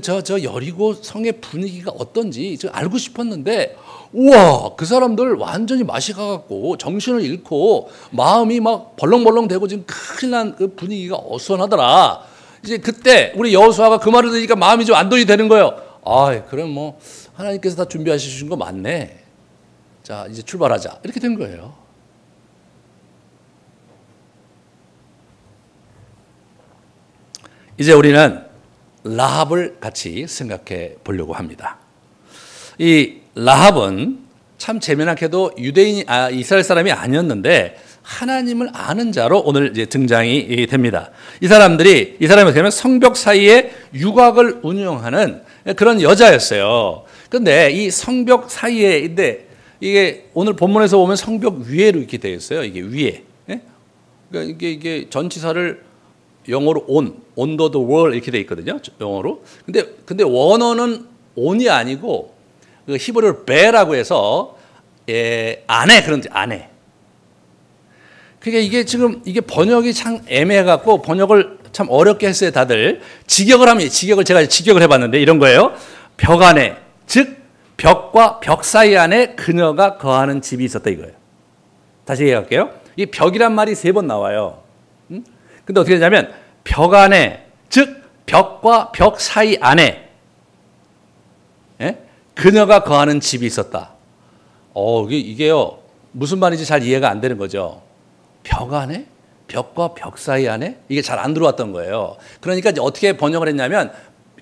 저 여리고 성의 분위기가 어떤지 알고 싶었는데, 우와, 그 사람들 완전히 맛이 가갖고 정신을 잃고 마음이 막 벌렁벌렁 되고 지금 큰일 난 그 분위기가 어수선하더라. 이제 그때 우리 여호수아가 그 말을 들으니까 마음이 좀 안도이 되는 거예요. 그럼 뭐 하나님께서 다 준비하시는 거 맞네. 자, 이제 출발하자. 이렇게 된 거예요. 이제 우리는 라합을 같이 생각해 보려고 합니다. 이 라합은 참 재미나게도 이스라엘 사람이 아니었는데 하나님을 아는 자로 오늘 이제 등장이 됩니다. 이 사람이 되면 성벽 사이에 유곽을 운영하는 그런 여자였어요. 그런데 이 성벽 사이에인데 이게 오늘 본문에서 보면 성벽 위에로 이렇게 되어 있어요. 이게 위에. 그러니까 이게 전치사를 영어로 on the wall 이렇게 돼 있거든요. 영어로. 근데 원어는 on이 아니고 그 히브리어로 be라고 해서 안에 그런지 안에. 그러니까 이게 지금 이게 번역이 참 애매해갖고 번역을 참 어렵게 했어요. 다들 직역을 하면 제가 직역을 해봤는데 이런 거예요. 벽 안에, 즉 벽과 벽 사이 안에 그녀가 거하는 집이 있었다 이거예요. 다시 얘기할게요. 이 벽이란 말이 3번 나와요. 근데 어떻게 되냐면 벽 안에, 즉 벽과 벽 사이 안에 그녀가 거하는 집이 있었다. 이게요 무슨 말인지 잘 이해가 안 되는 거죠. 벽 안에, 벽과 벽 사이 안에 이게 잘 안 들어왔던 거예요. 그러니까 이제 어떻게 번역을 했냐면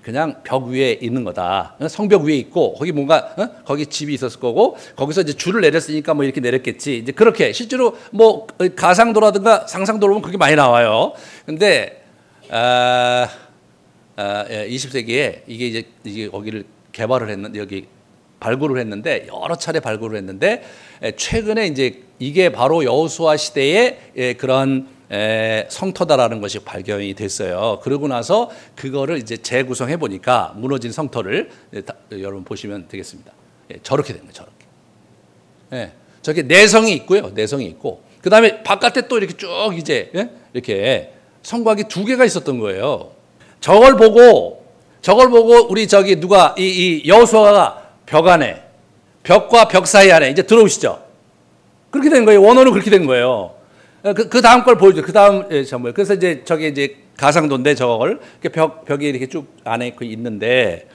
그냥 벽 위에 있는 거다. 성벽 위에 있고 거기 뭔가 거기 집이 있었을 거고 거기서 이제 줄을 내렸으니까 뭐 이렇게 내렸겠지. 이제 그렇게 실제로 뭐 가상도라든가 상상도로 보면 그게 많이 나와요. 근데 20세기에 이게 거기를 개발을 했는데 여기 발굴을 했는데 여러 차례 발굴을 했는데 최근에 이제 이게 바로 여호수아 시대의 그런 성터다라는 것이 발견이 됐어요. 그러고 나서 그거를 이제 재구성해 보니까 무너진 성터를 여러분 보시면 되겠습니다. 저렇게 된 거예요. 저렇게. 저게 내성이 있고요. 내성이 있고 그 다음에 바깥에 또 이렇게 쭉 이제 이렇게 성곽이 2개가 있었던 거예요. 저걸 보고 우리 누가 이 여호수아가 벽 안에 벽과 벽 사이 안에 이제 들어오시죠. 그렇게 된 거예요. 원어는 그렇게 된 거예요. 그 다음 걸 보여줘. 그 다음 그래서 이제 저게 이제 가상도인데 저걸 벽에 이렇게 쭉 안에 있는데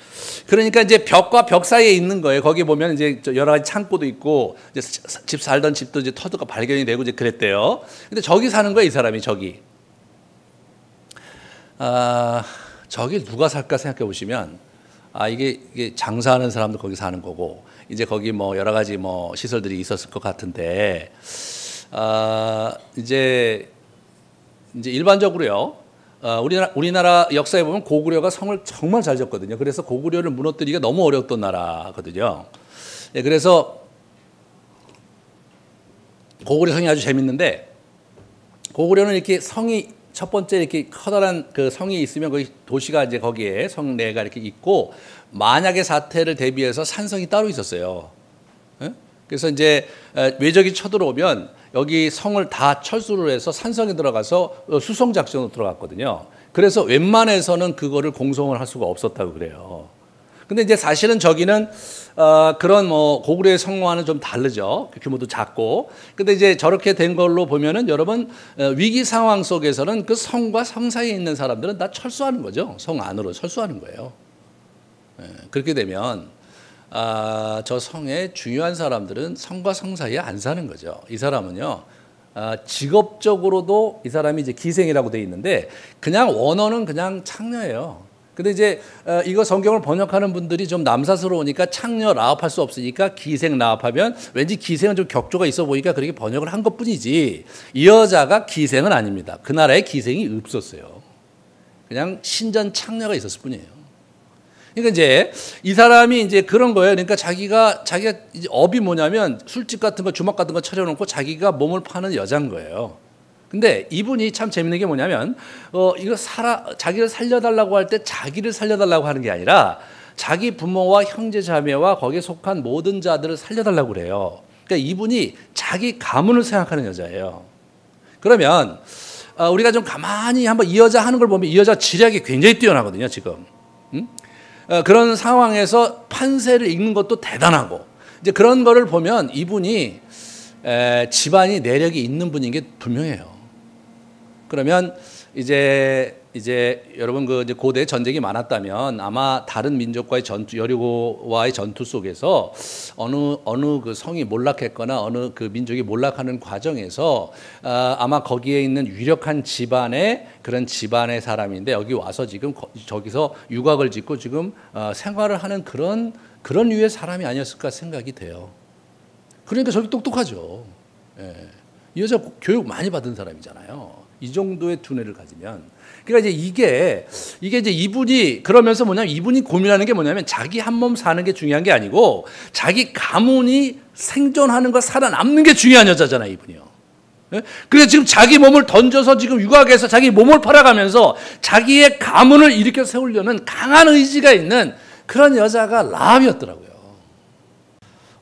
그러니까 이제 벽과 벽 사이에 있는 거예요. 거기 보면 이제 여러 가지 창고도 있고 이제 살던 집도 이제 터드가 발견이 되고 이제 그랬대요. 근데 저기 사는 거예요. 이 사람이 저기. 저기 누가 살까 생각해 보시면 이게 장사하는 사람도 거기 사는 거고 이제 거기 뭐 여러 가지 뭐 시설들이 있었을 것 같은데 이제 일반적으로요. 우리나라 역사에 보면 고구려가 성을 정말 잘 지었거든요. 그래서 고구려를 무너뜨리기가 너무 어려웠던 나라거든요. 그래서 고구려 성이 아주 재밌는데 고구려는 이렇게 성이 첫 번째 이렇게 커다란 그 성이 있으면 거기 도시가 이제 거기에 성내가 이렇게 있고 만약의 사태를 대비해서 산성이 따로 있었어요. 그래서 이제 외적이 쳐들어오면 여기 성을 다 철수를 해서 산성에 들어가서 수송 작전으로 들어갔거든요. 그래서 웬만해서는 그거를 공성을 할 수가 없었다고 그래요. 근데 이제 사실은 저기는 그런 뭐 고구려의 성과는 좀 다르죠. 규모도 작고. 근데 이제 저렇게 된 걸로 보면은 여러분 위기 상황 속에서는 그 성과 성 사이에 있는 사람들은 다 철수하는 거죠. 성 안으로 철수하는 거예요. 그렇게 되면 저 성의 중요한 사람들은 성과 성 사이에 안 사는 거죠. 이 사람은요. 직업적으로도 이 사람이 이제 기생이라고 돼 있는데 그냥 원어는 그냥 창녀예요. 근데 이제 이거 성경을 번역하는 분들이 좀 남사스러우니까 창녀 라합할 수 없으니까 기생 라합하면 왠지 기생은 좀 격조가 있어 보니까 그렇게 번역을 한 것뿐이지 이 여자가 기생은 아닙니다. 그 나라에 기생이 없었어요. 그냥 신전 창녀가 있었을 뿐이에요. 그러니까 이제 이 사람이 이제 그런 거예요. 그러니까 자기가 이제 업이 뭐냐면 술집 같은 거 주막 같은 거 차려놓고 자기가 몸을 파는 여자인 거예요. 근데 이분이 참 재밌는 게 뭐냐면 자기를 살려달라고 할 때 자기를 살려달라고 하는 게 아니라 자기 부모와 형제 자매와 거기에 속한 모든 자들을 살려달라고 그래요. 그러니까 이분이 자기 가문을 생각하는 여자예요. 그러면 우리가 좀 가만히 한번 이 여자 하는 걸 보면 이 여자 지략이 굉장히 뛰어나거든요, 지금. 그런 상황에서 판세를 읽는 것도 대단하고, 이제 그런 거를 보면 이분이 집안이 내력이 있는 분인 게 분명해요. 그러면 이제 여러분 이제 고대 전쟁이 많았다면 아마 다른 민족과의 전투, 여리고와의 전투 속에서 어느 그 성이 몰락했거나 어느 그 민족이 몰락하는 과정에서 아마 거기에 있는 유력한 집안의 그런 집안의 사람인데 여기 와서 지금 저기서 유곽을 짓고 지금 생활을 하는 그런 류의 사람이 아니었을까 생각이 돼요. 그러니까 저기 똑똑하죠. 예. 이 여자 교육 많이 받은 사람이잖아요. 이 정도의 두뇌를 가지면. 그러니까 이제 이게 이제 이분이 그러면서 뭐냐면 이분이 고민하는 게 뭐냐면 자기 한 몸 사는 게 중요한 게 아니고 자기 가문이 생존하는 거 살아남는 게 중요한 여자잖아요, 이분이요. 예? 그래서 지금 자기 몸을 던져서 지금 유곽에서 자기 몸을 팔아가면서 자기의 가문을 일으켜 세우려는 강한 의지가 있는 그런 여자가 라합이었더라고요.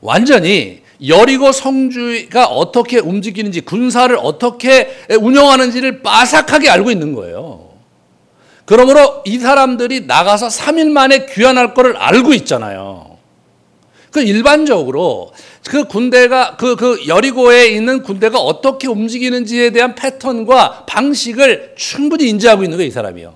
완전히 여리고 성주가 어떻게 움직이는지 군사를 어떻게 운영하는지를 빠삭하게 알고 있는 거예요. 그러므로 이 사람들이 나가서 3일 만에 귀환할 거를 알고 있잖아요. 그 일반적으로 그 군대가 그 여리고에 있는 군대가 어떻게 움직이는지에 대한 패턴과 방식을 충분히 인지하고 있는 거예요, 이 사람이요.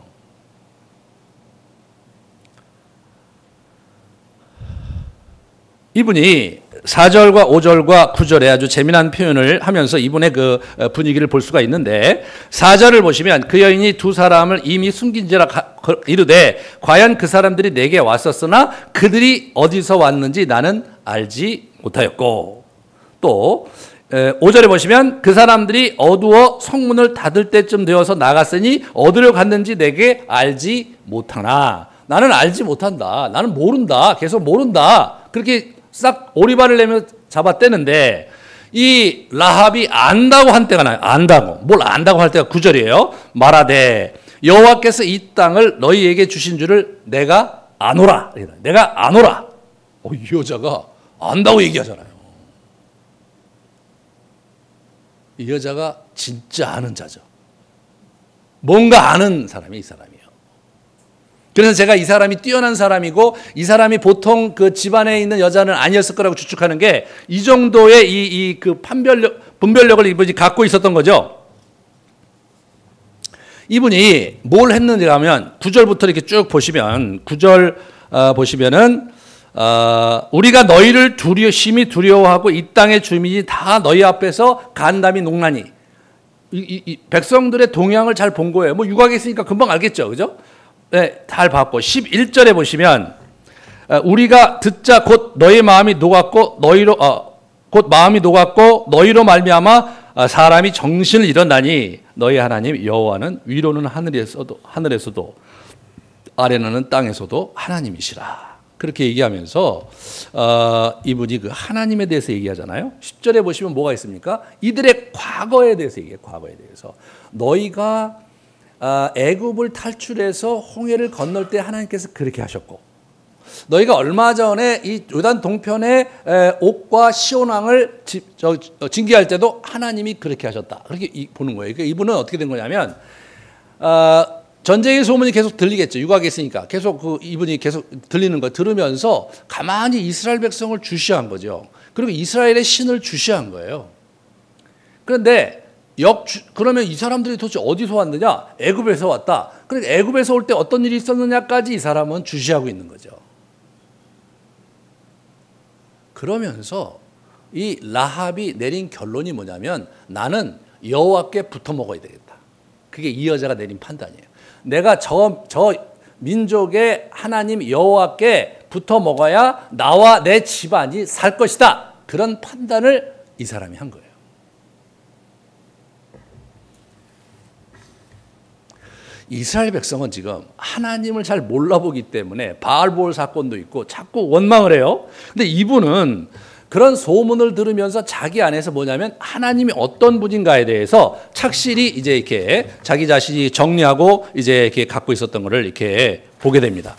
이분이 4절과 5절과 9절에 아주 재미난 표현을 하면서 이분의 그 분위기를 볼 수가 있는데 4절을 보시면 그 여인이 두 사람을 이미 숨긴지라 이르되 과연 그 사람들이 내게 왔었으나 그들이 어디서 왔는지 나는 알지 못하였고, 또 5절에 보시면 그 사람들이 어두워 성문을 닫을 때쯤 되어서 나갔으니 어디로 갔는지 내게 알지 못하나. 나는 알지 못한다. 나는 모른다. 계속 모른다. 그렇게 싹 오리발을 내며 잡아떼는데 이 라합이 안다고 한 때가 나요. 안다고. 뭘 안다고 할 때가 9절이에요. 말하되 여호와께서 이 땅을 너희에게 주신 줄을 내가 아노라. 내가 아노라. 이 여자가 안다고 얘기하잖아요. 이 여자가 진짜 아는 자죠. 뭔가 아는 사람이 이 사람이에요. 그래서 제가 이 사람이 뛰어난 사람이고 이 사람이 보통 그 집안에 있는 여자는 아니었을 거라고 추측하는 게 이 정도의 그 분별력을 이분이 갖고 있었던 거죠. 이분이 뭘 했는지 하면 9절부터 이렇게 쭉 보시면 9절 보시면은 우리가 너희를 심히 두려워하고 이 땅의 주민이 다 너희 앞에서 간담이 농나니 이 백성들의 동향을 잘 본 거예요. 뭐 유곽에 있으니까 금방 알겠죠, 그죠? 네, 잘 봤고 11절에 보시면 우리가 듣자 곧 너희 마음이 녹았고 너희로 말미암아 사람이 정신을 잃었나니 너희 하나님 여호와는 위로는 하늘에서도 아래는 땅에서도 하나님이시라. 그렇게 얘기하면서 이분이 그 하나님에 대해서 얘기하잖아요. 10절에 보시면 뭐가 있습니까? 이들의 과거에 대해서 얘기해요. 과거에 대해서. 너희가 애굽을 탈출해서 홍해를 건널 때 하나님께서 그렇게 하셨고, 너희가 얼마 전에 이 요단 동편에 옥과 시온 왕을 징계할 때도 하나님이 그렇게 하셨다. 그렇게 보는 거예요. 그러니까 이분은 어떻게 된 거냐면 전쟁의 소문이 계속 들리겠죠. 유곽에 있으니까 계속 이분이 계속 들리는 거 들으면서 가만히 이스라엘 백성을 주시한 거죠. 그리고 이스라엘의 신을 주시한 거예요. 그런데 그러면 이 사람들이 도대체 어디서 왔느냐? 애굽에서 왔다. 그런데 애굽에서 올 때 어떤 일이 있었느냐까지 이 사람은 주시하고 있는 거죠. 그러면서 이 라합이 내린 결론이 뭐냐면 나는 여호와께 붙어 먹어야 되겠다. 그게 이 여자가 내린 판단이에요. 내가 저 민족의 하나님 여호와께 붙어 먹어야 나와 내 집안이 살 것이다. 그런 판단을 이 사람이 한 거예요. 이스라엘 백성은 지금 하나님을 잘 몰라보기 때문에 바알볼 사건도 있고 자꾸 원망을 해요. 근데 이분은 그런 소문을 들으면서 자기 안에서 뭐냐면 하나님이 어떤 분인가에 대해서 착실히 이제 이렇게 자기 자신이 정리하고 이제 이렇게 갖고 있었던 것을 이렇게 보게 됩니다.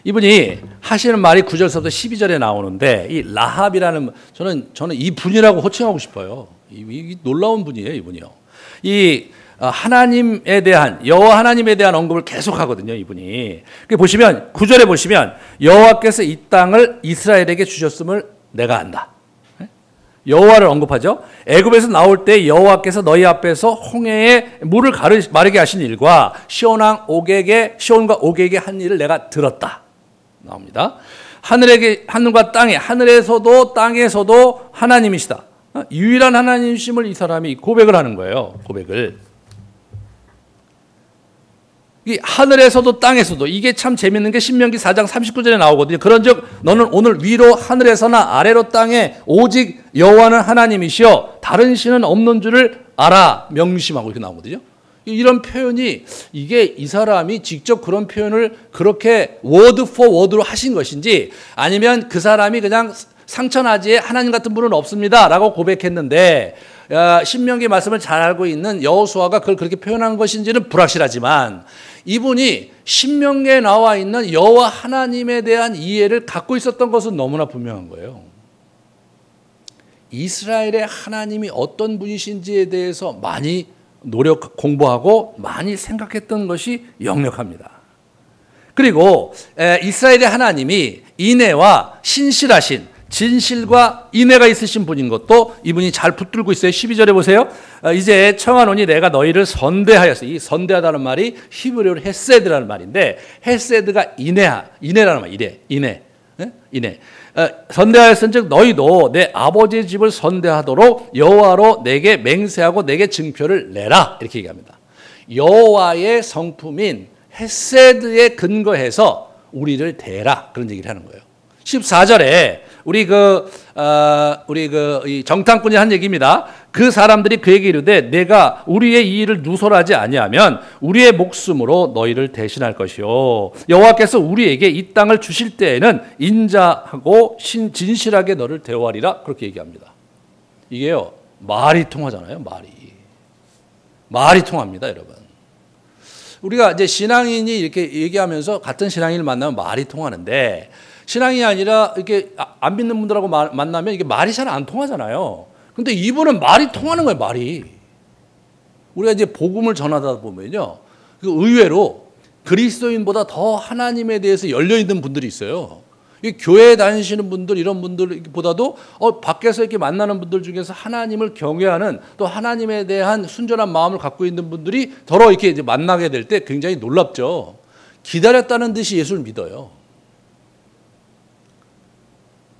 이분이 하시는 말이 9절서부터 12절에 나오는데 이 라합이라는 저는 이 분이라고 호칭하고 싶어요. 이 놀라운 분이에요, 이분이요. 이 하나님에 대한 여호와 하나님에 대한 언급을 계속하거든요, 이분이. 보시면 9절에 보시면 여호와께서 이 땅을 이스라엘에게 주셨음을 내가 안다. 여호와를 언급하죠. 애굽에서 나올 때 여호와께서 너희 앞에서 홍해에 물을 마르게 하신 일과 시온과 옥에게 한 일을 내가 들었다. 나옵니다. 하늘과 땅에 하늘에서도 땅에서도 하나님이시다. 유일한 하나님이심을 이 사람이 고백을 하는 거예요. 고백을. 이 하늘에서도 땅에서도 이게 참 재밌는 게 신명기 4장 39절에 나오거든요. 그런즉 너는 오늘 위로 하늘에서나 아래로 땅에 오직 여호와는 하나님이시여 다른 신은 없는 줄을 알아 명심하고 이렇게 나오거든요. 이런 표현이 이게 이 사람이 직접 그런 표현을 그렇게 워드 포 워드로 하신 것인지 아니면 그 사람이 그냥 상천하지에 하나님 같은 분은 없습니다 라고 고백했는데 신명기 말씀을 잘 알고 있는 여호수아가 그걸 그렇게 표현한 것인지는 불확실하지만 이분이 신명기에 나와 있는 여호와 하나님에 대한 이해를 갖고 있었던 것은 너무나 분명한 거예요. 이스라엘의 하나님이 어떤 분이신지에 대해서 많이 공부하고 많이 생각했던 것이 역력합니다. 그리고 이스라엘의 하나님이 인애와 신실하신 진실과 인애가 있으신 분인 것도 이분이 잘 붙들고 있어요. 12절에 보세요. 이제 청하노니 내가 너희를 선대하였어. 이 선대하다는 말이 히브리어로 헤세드라는 말인데 헤세드가 인애라는 말이에요. 인애. 선대하였은즉 너희도 내 아버지의 집을 선대하도록 여호와로 내게 맹세하고 내게 증표를 내라 이렇게 얘기합니다. 여호와의 성품인 헤세드에 근거해서 우리를 대라 그런 얘기를 하는 거예요. 14절에 우리 이 정탐꾼이 한 얘기입니다. 그 사람들이 그에게 이르되 내가 우리의 이 일을 누설하지 아니하면 우리의 목숨으로 너희를 대신할 것이요 여호와께서 우리에게 이 땅을 주실 때에는 인자하고 진실하게 너를 대우하리라 그렇게 얘기합니다. 이게요 말이 통하잖아요. 말이 통합니다, 여러분. 우리가 이제 신앙인이 이렇게 얘기하면서 같은 신앙인을 만나면 말이 통하는데 신앙이 아니라 이렇게 안 믿는 분들하고 만나면 이게 말이 잘 안 통하잖아요. 근데 이분은 말이 통하는 거예요, 말이. 우리가 이제 복음을 전하다 보면요. 의외로 그리스도인보다 더 하나님에 대해서 열려있는 분들이 있어요. 교회에 다니시는 분들, 이런 분들보다도 밖에서 이렇게 만나는 분들 중에서 하나님을 경외하는 또 하나님에 대한 순전한 마음을 갖고 있는 분들이 더러 이렇게 이제 만나게 될 때 굉장히 놀랍죠. 기다렸다는 듯이 예수를 믿어요.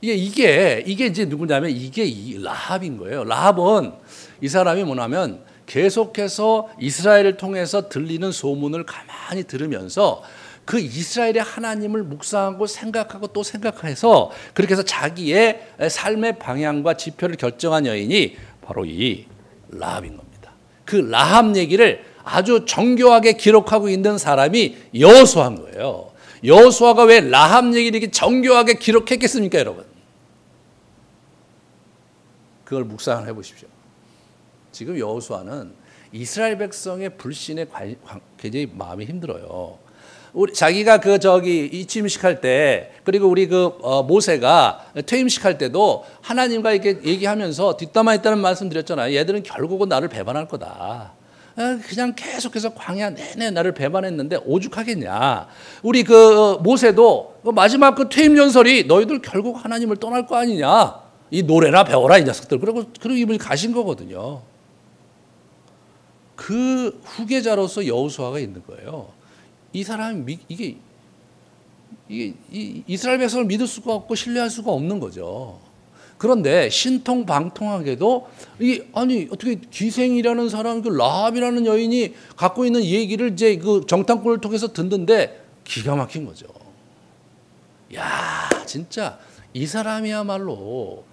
이게 이제 누구냐면 이게 이 라합인 거예요. 라합은 이 사람이 뭐냐면 계속해서 이스라엘을 통해서 들리는 소문을 가만히 들으면서 그 이스라엘의 하나님을 묵상하고 생각하고 또 생각해서 그렇게 해서 자기의 삶의 방향과 지표를 결정한 여인이 바로 이 라합인 겁니다. 그 라합 얘기를 아주 정교하게 기록하고 있는 사람이 여호수아인 거예요. 여호수아가 왜 라합 얘기를 이렇게 정교하게 기록했겠습니까, 여러분? 그걸 묵상을 해보십시오. 지금 여호수아는 이스라엘 백성의 불신에 굉장히 마음이 힘들어요. 자기가 이침식 할 때, 그리고 우리 모세가 퇴임식 할 때도 하나님과 이렇게 얘기하면서 뒷담화 있다는 말씀 드렸잖아요. 얘들은 결국은 나를 배반할 거다. 그냥 계속해서 광야 내내 나를 배반했는데 오죽하겠냐. 우리 모세도 마지막 퇴임 연설이 너희들 결국 하나님을 떠날 거 아니냐. 이 노래나 배워라 이 녀석들. 그리고 이분이 가신 거거든요. 그 후계자로서 여호수아가 있는 거예요. 이 사람이 이게 이스라엘 백성을 믿을 수가 없고 신뢰할 수가 없는 거죠. 그런데 신통방통하게도 아니 어떻게 기생이라는 사람, 라합이라는 여인이 갖고 있는 얘기를 이제 정탐꾼을 통해서 듣는데 기가 막힌 거죠. 야, 진짜 이 사람이야말로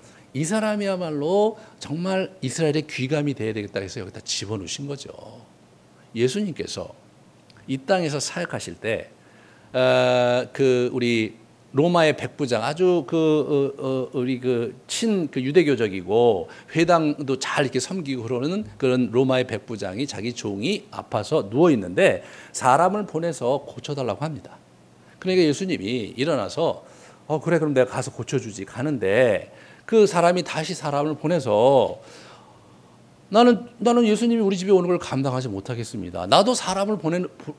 정말 이스라엘의 귀감이 돼야 되겠다 해서 여기다 집어넣으신 거죠. 예수님께서 이 땅에서 사역하실 때 우리 로마의 백부장 아주 우리 유대교적이고 회당도 잘 이렇게 섬기고 그러는 그런 로마의 백부장이 자기 종이 아파서 누워 있는데 사람을 보내서 고쳐달라고 합니다. 그러니까 예수님이 일어나서 그래 그럼 내가 가서 고쳐주지 가는데 그 사람이 다시 사람을 보내서 나는 예수님이 우리 집에 오는 걸 감당하지 못하겠습니다. 나도 사람을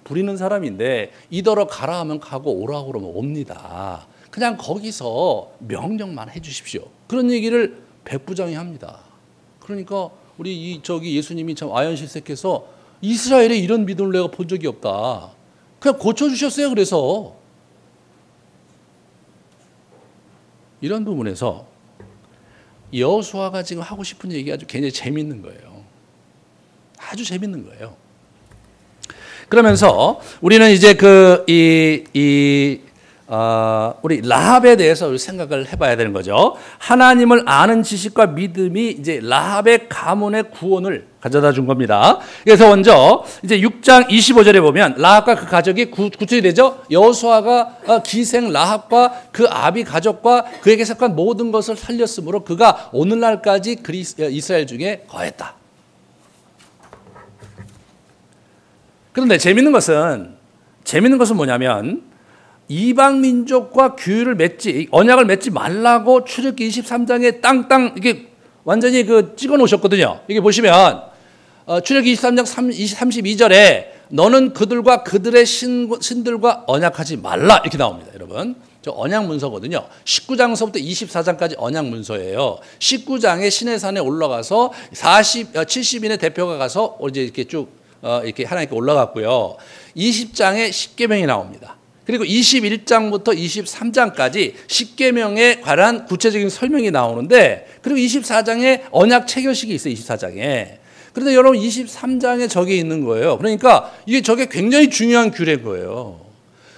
부리는 사람인데 이더러 가라 하면 가고 오라고 그러면 옵니다. 그냥 거기서 명령만 해 주십시오. 그런 얘기를 백부장이 합니다. 그러니까 우리 예수님이 참 아연실색해서 이스라엘에 이런 믿음을 내가 본 적이 없다. 그냥 고쳐주셨어요. 그래서 이런 부분에서 여호수아가 지금 하고 싶은 얘기가 아주 굉장히 재밌는 거예요. 아주 재밌는 거예요. 그러면서 우리는 이제 우리 라합에 대해서 생각을 해봐야 되는 거죠. 하나님을 아는 지식과 믿음이 이제 라합의 가문의 구원을 가져다 준 겁니다. 그래서 먼저 이제 6장 25절에 보면 라합과 그 가족이 구출이 되죠. 여호수아가 기생 라합과 그 아비 가족과 그에게 속한 모든 것을 살렸으므로 그가 오늘날까지 이스라엘 중에 거했다. 그런데 재밌는 것은 뭐냐면 이방 민족과 언약을 맺지 말라고 출애굽기 23장에 땅땅 이게 완전히 찍어 놓으셨거든요. 이게 보시면 출애굽기 23장 32절에 너는 그들과 그들의 신들과 언약하지 말라 이렇게 나옵니다. 여러분 저 언약 문서거든요. 19장서부터 24장까지 언약 문서예요. 19장에 시내산에 올라가서 70인의 대표가 가서 이제 이렇게 쭉 이렇게 하나님께 올라갔고요. 20장에 십계명이 나옵니다. 그리고 21장부터 23장까지 십계명에 관한 구체적인 설명이 나오는데 그리고 24장에 언약 체결식이 있어요. 24장에. 그런데 여러분 23장에 저게 있는 거예요. 그러니까 저게 굉장히 중요한 규례인 거예요.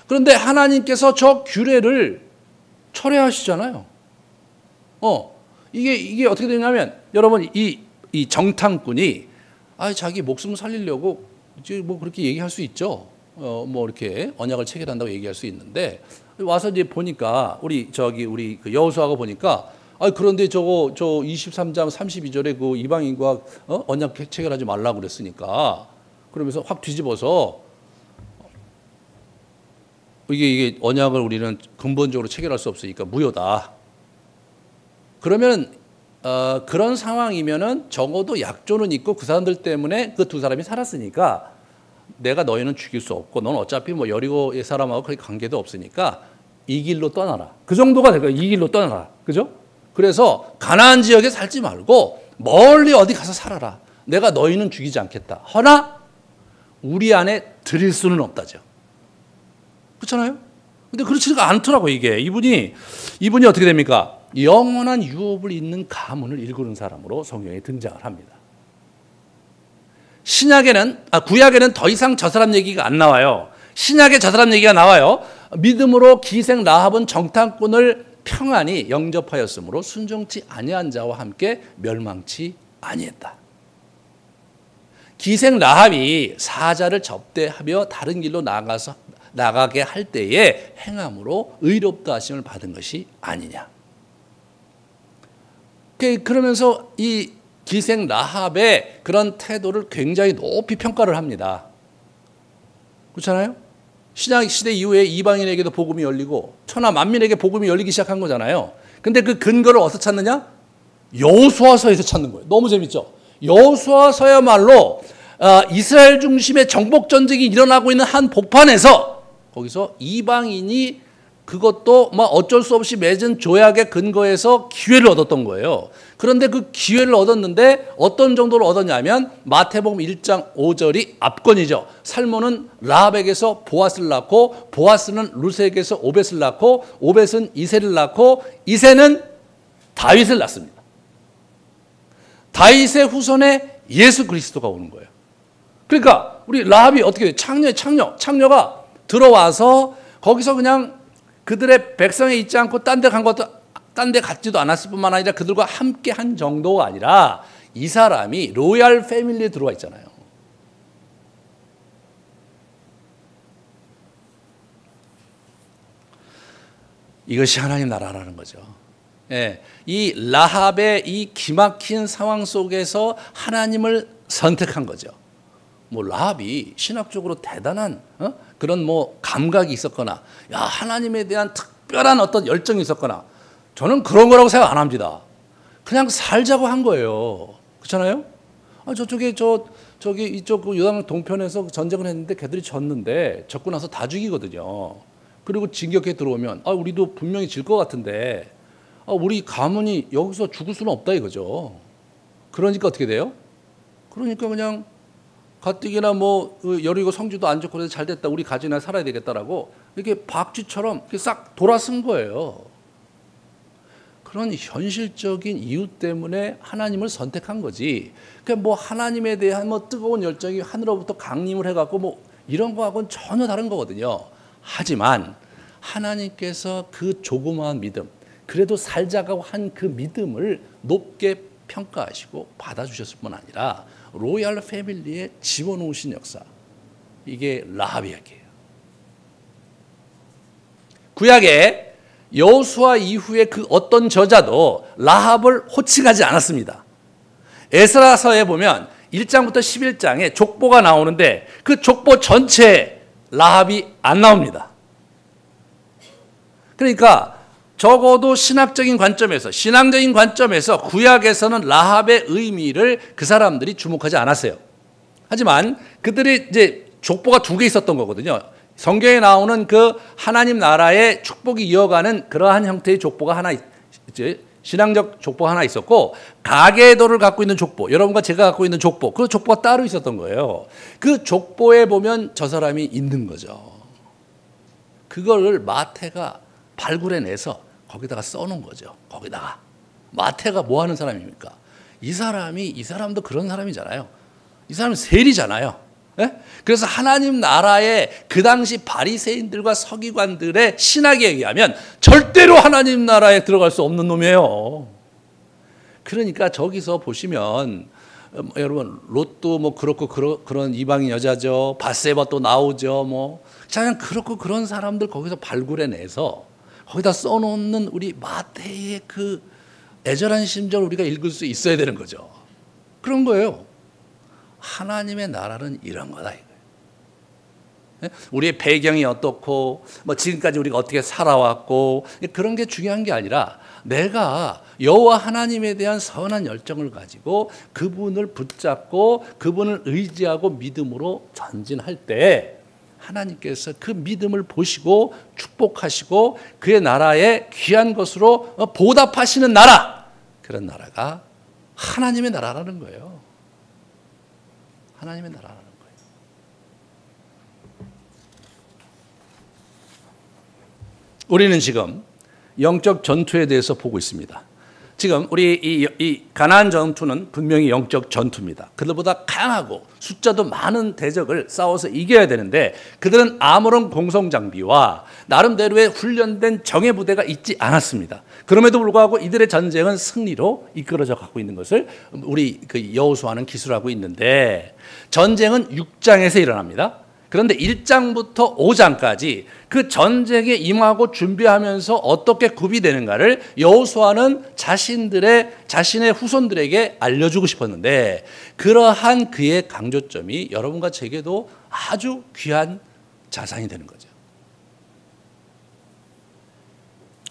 그런데 하나님께서 저 규례를 철회하시잖아요. 이게 어떻게 되냐면 여러분 이 정탐꾼이 자기 목숨을 살리려고 이제 뭐 그렇게 얘기할 수 있죠. 뭐 이렇게 언약을 체결한다고 얘기할 수 있는데 와서 이제 보니까 우리 여호수아가 보니까 그런데 저 23장 32절에 그 이방인과 언약 체결하지 말라고 그랬으니까 그러면서 확 뒤집어서 이게 언약을 우리는 근본적으로 체결할 수 없으니까 무효다. 그러면 그런 상황이면은 적어도 약조는 있고 그 사람들 때문에 그 두 사람이 살았으니까 내가 너희는 죽일 수 없고 넌 어차피 뭐 여리고의 사람하고 그렇게 관계도 없으니까 이 길로 떠나라. 그 정도가 될 거야. 이 길로 떠나라. 그죠? 그래서 가나안 지역에 살지 말고 멀리 어디 가서 살아라. 내가 너희는 죽이지 않겠다. 허나 우리 안에 들일 수는 없다죠. 그렇잖아요? 근데 그렇지가 않더라고 이게. 이분이 어떻게 됩니까? 영원한 유업을 잇는 가문을 일구는 사람으로 성경에 등장을 합니다. 구약에는 더 이상 저 사람 얘기가 안 나와요. 신약에 저 사람 얘기가 나와요. 믿음으로 기생 라합은 정탐꾼을 평안히 영접하였으므로 순종치 아니한 자와 함께 멸망치 아니했다. 기생 라합이 사자를 접대하며 다른 길로 나가게 할 때에 행함으로 의롭다 하심을 받은 것이 아니냐. 그러면서 이 기생 라합의 그런 태도를 굉장히 높이 평가를 합니다. 그렇잖아요? 신약 시대 이후에 이방인에게도 복음이 열리고 천하 만민에게 복음이 열리기 시작한 거잖아요. 근데 그 근거를 어디서 찾느냐? 여호수아서에서 찾는 거예요. 너무 재밌죠? 여호수아서야말로 이스라엘 중심의 정복 전쟁이 일어나고 있는 한 복판에서 거기서 이방인이 그것도 막 어쩔 수 없이 맺은 조약의 근거에서 기회를 얻었던 거예요. 그런데 그 기회를 얻었는데 어떤 정도로 얻었냐면 마태복음 1장 5절이 압권이죠. 살몬은 라합에게서 보아스를 낳고 보아스는 루세에게서 오벳을 낳고 오벳은 이새를 낳고 이새는 다윗을 낳습니다. 다윗의 후손에 예수 그리스도가 오는 거예요. 그러니까 우리 라합이 어떻게 돼요? 창녀가 들어와서 거기서 그냥 그들의 백성에 있지 않고 딴 데 갔지도 않았을 뿐만 아니라 그들과 함께 한 정도가 아니라 이 사람이 로얄 패밀리에 들어와 있잖아요. 이것이 하나님 나라라는 거죠. 예, 이 라합의 이 기막힌 상황 속에서 하나님을 선택한 거죠. 뭐 라합이 신학적으로 대단한 그런 뭐 감각이 있었거나, 야 하나님에 대한 특별한 어떤 열정이 있었거나, 저는 그런 거라고 생각 안 합니다. 그냥 살자고 한 거예요. 그렇잖아요? 저기 이쪽 그 요단 동편에서 전쟁을 했는데 걔들이 졌는데, 졌고 나서 다 죽이거든요. 그리고 진격해 들어오면 우리도 분명히 질 것 같은데 우리 가문이 여기서 죽을 수는 없다 이거죠. 그러니까 어떻게 돼요? 그러니까 그냥 가뜩이나 뭐 여리고 성주도 안 좋고 그래서 잘 됐다, 우리 가족이나 살아야 되겠다라고 이렇게 박쥐처럼 이렇게 싹 돌아선 거예요. 그런 현실적인 이유 때문에 하나님을 선택한 거지. 그러니까 뭐 하나님에 대한 뭐 뜨거운 열정이 하늘로부터 강림을 해갖고 뭐 이런 거하고는 전혀 다른 거거든요. 하지만 하나님께서 그 조그마한 믿음, 그래도 살자고 한 그 믿음을 높게 평가하시고 받아주셨을 뿐 아니라 로얄 패밀리에 집어넣으신 역사, 이게 라합 이야기예요. 구약에 여호수아 이후에 그 어떤 저자도 라합을 호칭하지 않았습니다. 에스라서에 보면 1장부터 11장에 족보가 나오는데 그 족보 전체에 라합이 안 나옵니다. 그러니까 적어도 신학적인 관점에서, 신앙적인 관점에서 구약에서는 라합의 의미를 그 사람들이 주목하지 않았어요. 하지만 그들이 이제 족보가 두 개 있었던 거거든요. 성경에 나오는 그 하나님 나라의 축복이 이어가는 그러한 형태의 족보가 하나 이제 신앙적 족보가 하나 있었고, 가계도를 갖고 있는 족보, 여러분과 제가 갖고 있는 족보, 그 족보가 따로 있었던 거예요. 그 족보에 보면 저 사람이 있는 거죠. 그거를 마태가 발굴해내서 거기다가 써놓은 거죠. 거기다가 마태가 뭐 하는 사람입니까? 이 사람도 그런 사람이잖아요. 이 사람은 세리잖아요. 예? 그래서 하나님 나라의 그 당시 바리새인들과 서기관들의 신학에 의하면 절대로 하나님 나라에 들어갈 수 없는 놈이에요. 그러니까 저기서 보시면 여러분 롯도 뭐 그렇고 그런 이방인 여자죠. 밧세바 또 나오죠. 뭐 그냥 그렇고 그런 사람들 거기서 발굴해내서 거기다 써놓는 우리 마태의 그 애절한 심정을 우리가 읽을 수 있어야 되는 거죠. 그런 거예요. 하나님의 나라는 이런 거다 이거예요. 우리의 배경이 어떻고 뭐 지금까지 우리가 어떻게 살아왔고 그런 게 중요한 게 아니라 내가 여호와 하나님에 대한 선한 열정을 가지고 그분을 붙잡고 그분을 의지하고 믿음으로 전진할 때 하나님께서 그 믿음을 보시고 축복하시고 그의 나라에 귀한 것으로 보답하시는 나라, 그런 나라가 하나님의 나라라는 거예요. 하나님의 나라라는 거예요. 우리는 지금 영적 전투에 대해서 보고 있습니다. 지금 우리 이 가나안 전투는 분명히 영적 전투입니다. 그들보다 강하고 숫자도 많은 대적을 싸워서 이겨야 되는데 그들은 아무런 공성장비와 나름대로의 훈련된 정예부대가 있지 않았습니다. 그럼에도 불구하고 이들의 전쟁은 승리로 이끌어져 가고 있는 것을 우리 그 여호수아는 기술하고 있는데, 전쟁은 6장에서 일어납니다. 그런데 1장부터 5장까지 그 전쟁에 임하고 준비하면서 어떻게 구비되는가를 여호수아는 자신의 후손들에게 알려주고 싶었는데, 그러한 그의 강조점이 여러분과 제게도 아주 귀한 자산이 되는 거죠.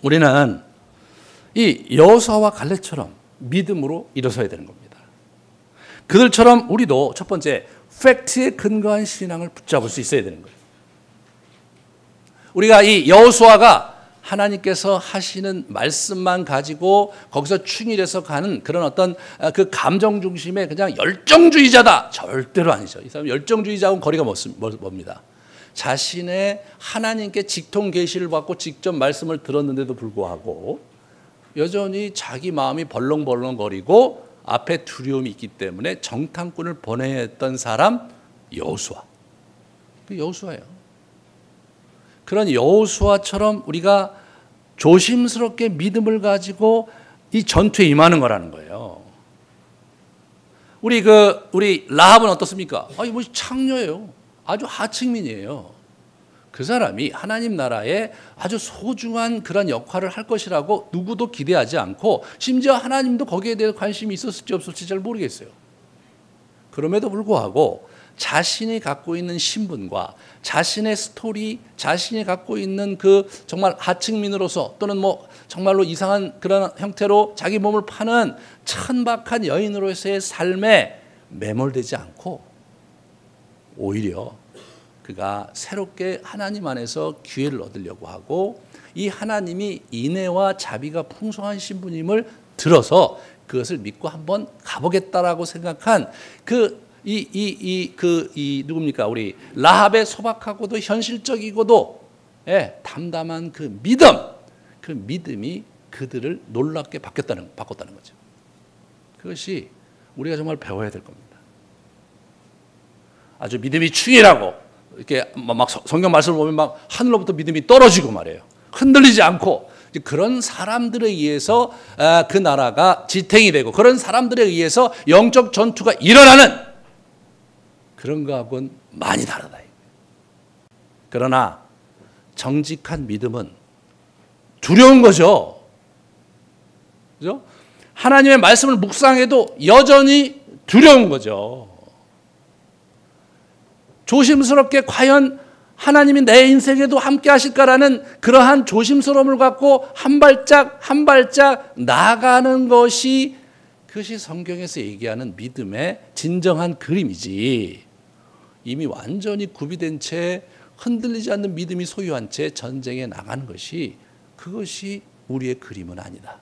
우리는 이 여호수아와 갈렙처럼 믿음으로 일어서야 되는 겁니다. 그들처럼 우리도 첫 번째 팩트에 근거한 신앙을 붙잡을 수 있어야 되는 거예요. 우리가 이 여호수아가 하나님께서 하시는 말씀만 가지고 거기서 충일해서 가는 그런 어떤 그 감정 중심의 그냥 열정주의자다, 절대로 아니죠. 이 사람 열정주의자하고는 거리가 멉니다. 자신의 하나님께 직통 계시를 받고 직접 말씀을 들었는데도 불구하고 여전히 자기 마음이 벌렁벌렁거리고 앞에 두려움이 있기 때문에 정탐꾼을 보내야 했던 사람 여호수아. 그 여호수아예요. 그런 여호수아처럼 우리가 조심스럽게 믿음을 가지고 이 전투에 임하는 거라는 거예요. 우리 라합은 어떻습니까? 이거 창녀예요. 아주 하층민이에요. 그 사람이 하나님 나라에 아주 소중한 그런 역할을 할 것이라고 누구도 기대하지 않고 심지어 하나님도 거기에 대해 관심이 있었을지 없을지 잘 모르겠어요. 그럼에도 불구하고 자신이 갖고 있는 신분과 자신의 스토리, 자신이 갖고 있는 그 정말 하층민으로서 또는 뭐 정말로 이상한 그런 형태로 자기 몸을 파는 천박한 여인으로서의 삶에 매몰되지 않고 오히려 그가 새롭게 하나님 안에서 기회를 얻으려고 하고 이 하나님이 인애와 자비가 풍성한 신분임을 들어서 그것을 믿고 한번 가보겠다라고 생각한 누굽니까? 우리 라합의 소박하고도 현실적이고도 담담한 그 믿음이 그들을 놀랍게 바꿨다는 거죠. 그것이 우리가 정말 배워야 될 겁니다. 아주 믿음이 충실하고 이렇게 막 성경 말씀을 보면 막 하늘로부터 믿음이 떨어지고 말이에요. 흔들리지 않고 그런 사람들에 의해서 그 나라가 지탱이 되고 그런 사람들에 의해서 영적 전투가 일어나는 그런 거하고는 많이 다르다. 그러나 정직한 믿음은 두려운 거죠. 그죠? 하나님의 말씀을 묵상해도 여전히 두려운 거죠. 조심스럽게 과연 하나님이 내 인생에도 함께 하실까라는 그러한 조심스러움을 갖고 한 발짝 한 발짝 나아가는 것이 그것이 성경에서 얘기하는 믿음의 진정한 그림이지, 이미 완전히 구비된 채 흔들리지 않는 믿음이 소유한 채 전쟁에 나가는 것이 그것이 우리의 그림은 아니다.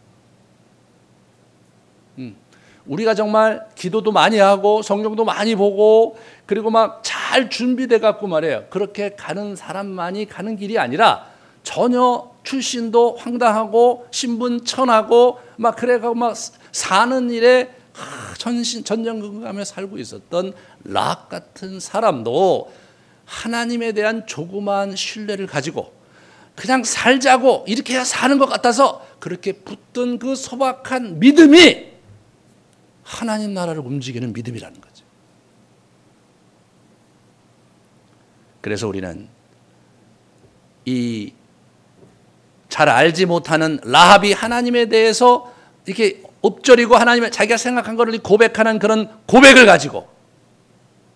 우리가 정말 기도도 많이 하고 성경도 많이 보고 그리고 막 잘 준비돼 갖고 말이에요. 그렇게 가는 사람만이 가는 길이 아니라 전혀 출신도 황당하고 신분 천하고 막 그래가고 막 사는 일에 전전긍긍하며 살고 있었던 락 같은 사람도 하나님에 대한 조그마한 신뢰를 가지고 그냥 살자고 이렇게 해야 사는 것 같아서 그렇게 붙든 그 소박한 믿음이 하나님 나라를 움직이는 믿음이라는 거죠. 그래서 우리는 이 잘 알지 못하는 라합이 하나님에 대해서 이렇게 엎드리고 하나님의 자기가 생각한 것을 고백하는 그런 고백을 가지고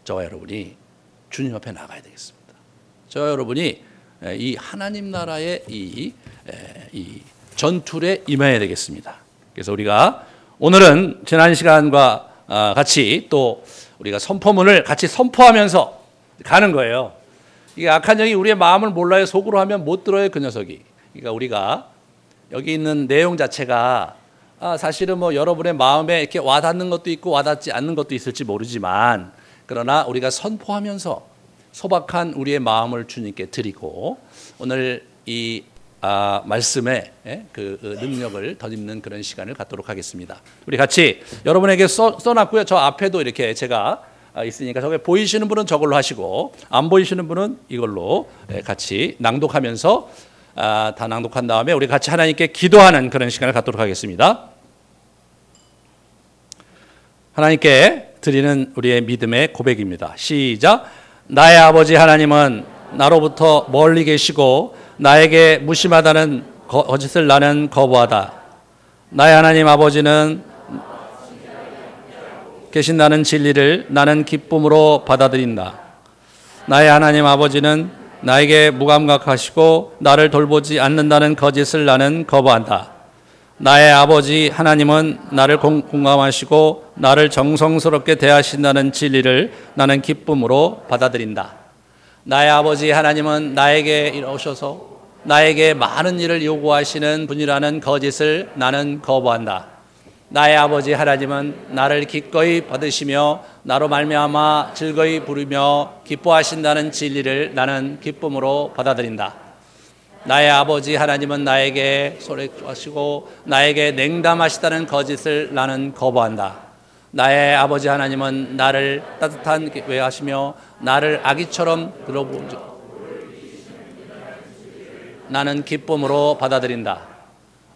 저와 여러분이 주님 앞에 나가야 되겠습니다. 저와 여러분이 이 하나님 나라의 이 전투에 임해야 되겠습니다. 그래서 우리가 오늘은 지난 시간과 같이 또 우리가 선포문을 같이 선포하면서 가는 거예요. 이게 악한 영이 우리의 마음을 몰라요. 속으로 하면 못 들어요, 그 녀석이. 그러니까 우리가 여기 있는 내용 자체가 사실은 뭐 여러분의 마음에 이렇게 와닿는 것도 있고 와닿지 않는 것도 있을지 모르지만, 그러나 우리가 선포하면서 소박한 우리의 마음을 주님께 드리고 오늘 이 말씀의 그 능력을 덧입는 그런 시간을 갖도록 하겠습니다. 우리 같이 여러분에게 써놨고요. 저 앞에도 이렇게 제가 있으니까 저게 보이시는 분은 저걸로 하시고 안 보이시는 분은 이걸로 같이 낭독하면서 다 낭독한 다음에 우리 같이 하나님께 기도하는 그런 시간을 갖도록 하겠습니다. 하나님께 드리는 우리의 믿음의 고백입니다. 시작. 나의 아버지 하나님은 나로부터 멀리 계시고 나에게 무심하다는 거짓을 나는 거부하다. 나의 하나님 아버지는 계신다는 진리를 나는 기쁨으로 받아들인다. 나의 하나님 아버지는 나에게 무감각하시고 나를 돌보지 않는다는 거짓을 나는 거부한다. 나의 아버지 하나님은 나를 공감하시고 나를 정성스럽게 대하신다는 진리를 나는 기쁨으로 받아들인다. 나의 아버지 하나님은 나에게 이러셔서 나에게 많은 일을 요구하시는 분이라는 거짓을 나는 거부한다. 나의 아버지 하나님은 나를 기꺼이 받으시며 나로 말미암아 즐거이 부르며 기뻐하신다는 진리를 나는 기쁨으로 받아들인다. 나의 아버지 하나님은 나에게 소리하시고 나에게 냉담하시다는 거짓을 나는 거부한다. 나의 아버지 하나님은 나를 따뜻한 외하시며 나를 아기처럼 들어보지 나는 기쁨으로 받아들인다.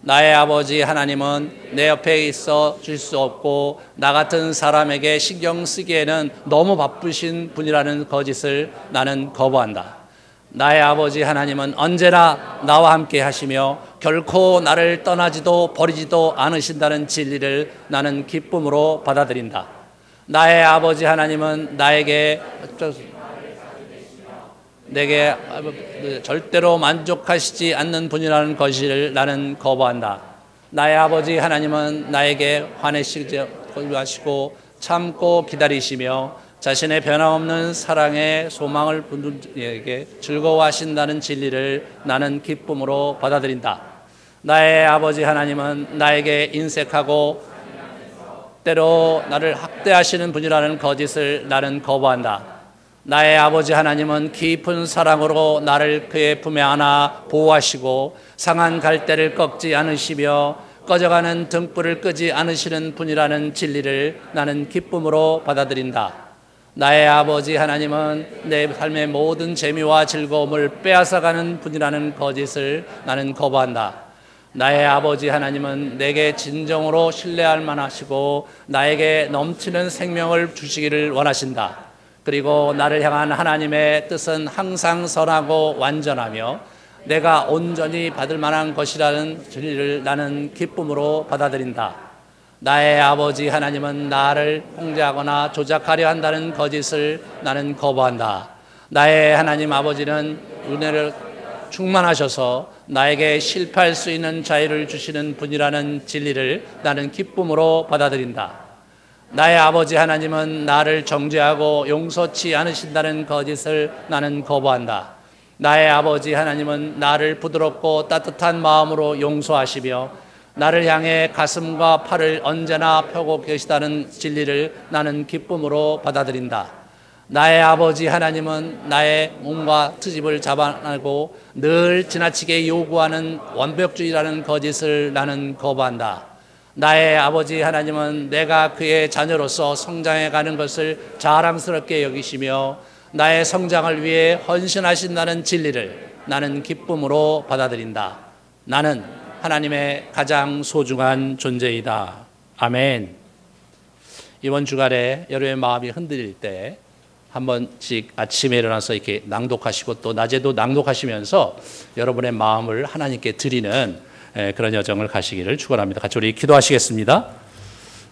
나의 아버지 하나님은 내 옆에 있어 줄 수 없고 나 같은 사람에게 신경 쓰기에는 너무 바쁘신 분이라는 거짓을 나는 거부한다. 나의 아버지 하나님은 언제나 나와 함께 하시며 결코 나를 떠나지도 버리지도 않으신다는 진리를 나는 기쁨으로 받아들인다. 나의 아버지 하나님은 내게 절대로 만족하시지 않는 분이라는 것을 나는 거부한다. 나의 아버지 하나님은 나에게 화내시지 마시고 참고 기다리시며 자신의 변함없는 사랑의 소망을 분들에게 즐거워하신다는 진리를 나는 기쁨으로 받아들인다. 나의 아버지 하나님은 나에게 인색하고 때로 나를 학대하시는 분이라는 거짓을 나는 거부한다. 나의 아버지 하나님은 깊은 사랑으로 나를 그의 품에 안아 보호하시고 상한 갈대를 꺾지 않으시며 꺼져가는 등불을 끄지 않으시는 분이라는 진리를 나는 기쁨으로 받아들인다. 나의 아버지 하나님은 내 삶의 모든 재미와 즐거움을 빼앗아가는 분이라는 거짓을 나는 거부한다. 나의 아버지 하나님은 내게 진정으로 신뢰할 만하시고 나에게 넘치는 생명을 주시기를 원하신다. 그리고 나를 향한 하나님의 뜻은 항상 선하고 완전하며 내가 온전히 받을 만한 것이라는 진리를 나는 기쁨으로 받아들인다. 나의 아버지 하나님은 나를 통제하거나 조작하려 한다는 거짓을 나는 거부한다. 나의 하나님 아버지는 은혜를 충만하셔서 나에게 실패할 수 있는 자유를 주시는 분이라는 진리를 나는 기쁨으로 받아들인다. 나의 아버지 하나님은 나를 정죄하고 용서치 않으신다는 거짓을 나는 거부한다. 나의 아버지 하나님은 나를 부드럽고 따뜻한 마음으로 용서하시며 나를 향해 가슴과 팔을 언제나 펴고 계시다는 진리를 나는 기쁨으로 받아들인다. 나의 아버지 하나님은 나의 몸과 트집을 잡아내고 늘 지나치게 요구하는 완벽주의라는 거짓을 나는 거부한다. 나의 아버지 하나님은 내가 그의 자녀로서 성장해가는 것을 자랑스럽게 여기시며 나의 성장을 위해 헌신하신다는 진리를 나는 기쁨으로 받아들인다. 나는 하나님의 가장 소중한 존재이다. 아멘. 이번 주간에 여러분의 마음이 흔들릴 때 한 번씩 아침에 일어나서 이렇게 낭독하시고 또 낮에도 낭독하시면서 여러분의 마음을 하나님께 드리는 그런 여정을 가시기를 축원합니다. 같이 우리 기도하시겠습니다.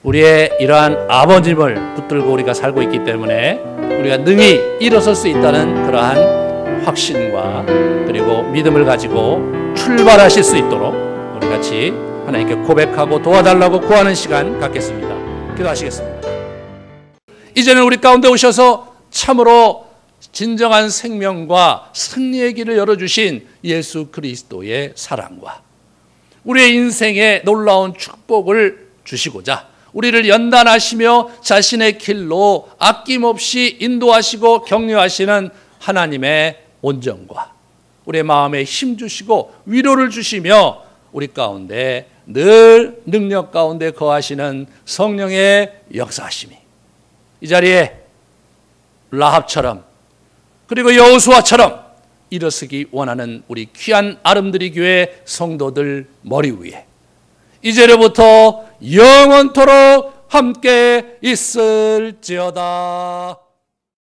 우리의 이러한 아버님을 붙들고 우리가 살고 있기 때문에 우리가 능히 일어설 수 있다는 그러한 확신과 그리고 믿음을 가지고 출발하실 수 있도록 우리 같이 하나님께 고백하고 도와달라고 구하는 시간 갖겠습니다. 기도하시겠습니다. 이제는 우리 가운데 오셔서 참으로 진정한 생명과 승리의 길을 열어주신 예수 그리스도의 사랑과 우리의 인생에 놀라운 축복을 주시고자 우리를 연단하시며 자신의 길로 아낌없이 인도하시고 격려하시는 하나님의 온정과 우리의 마음에 힘 주시고 위로를 주시며 우리 가운데 늘 능력 가운데 거하시는 성령의 역사하심이 이 자리에 라합처럼 그리고 여호수아처럼 일어서기 원하는 우리 귀한 아름드리 교회 성도들 머리 위에 이제로부터 영원토록 함께 있을지어다.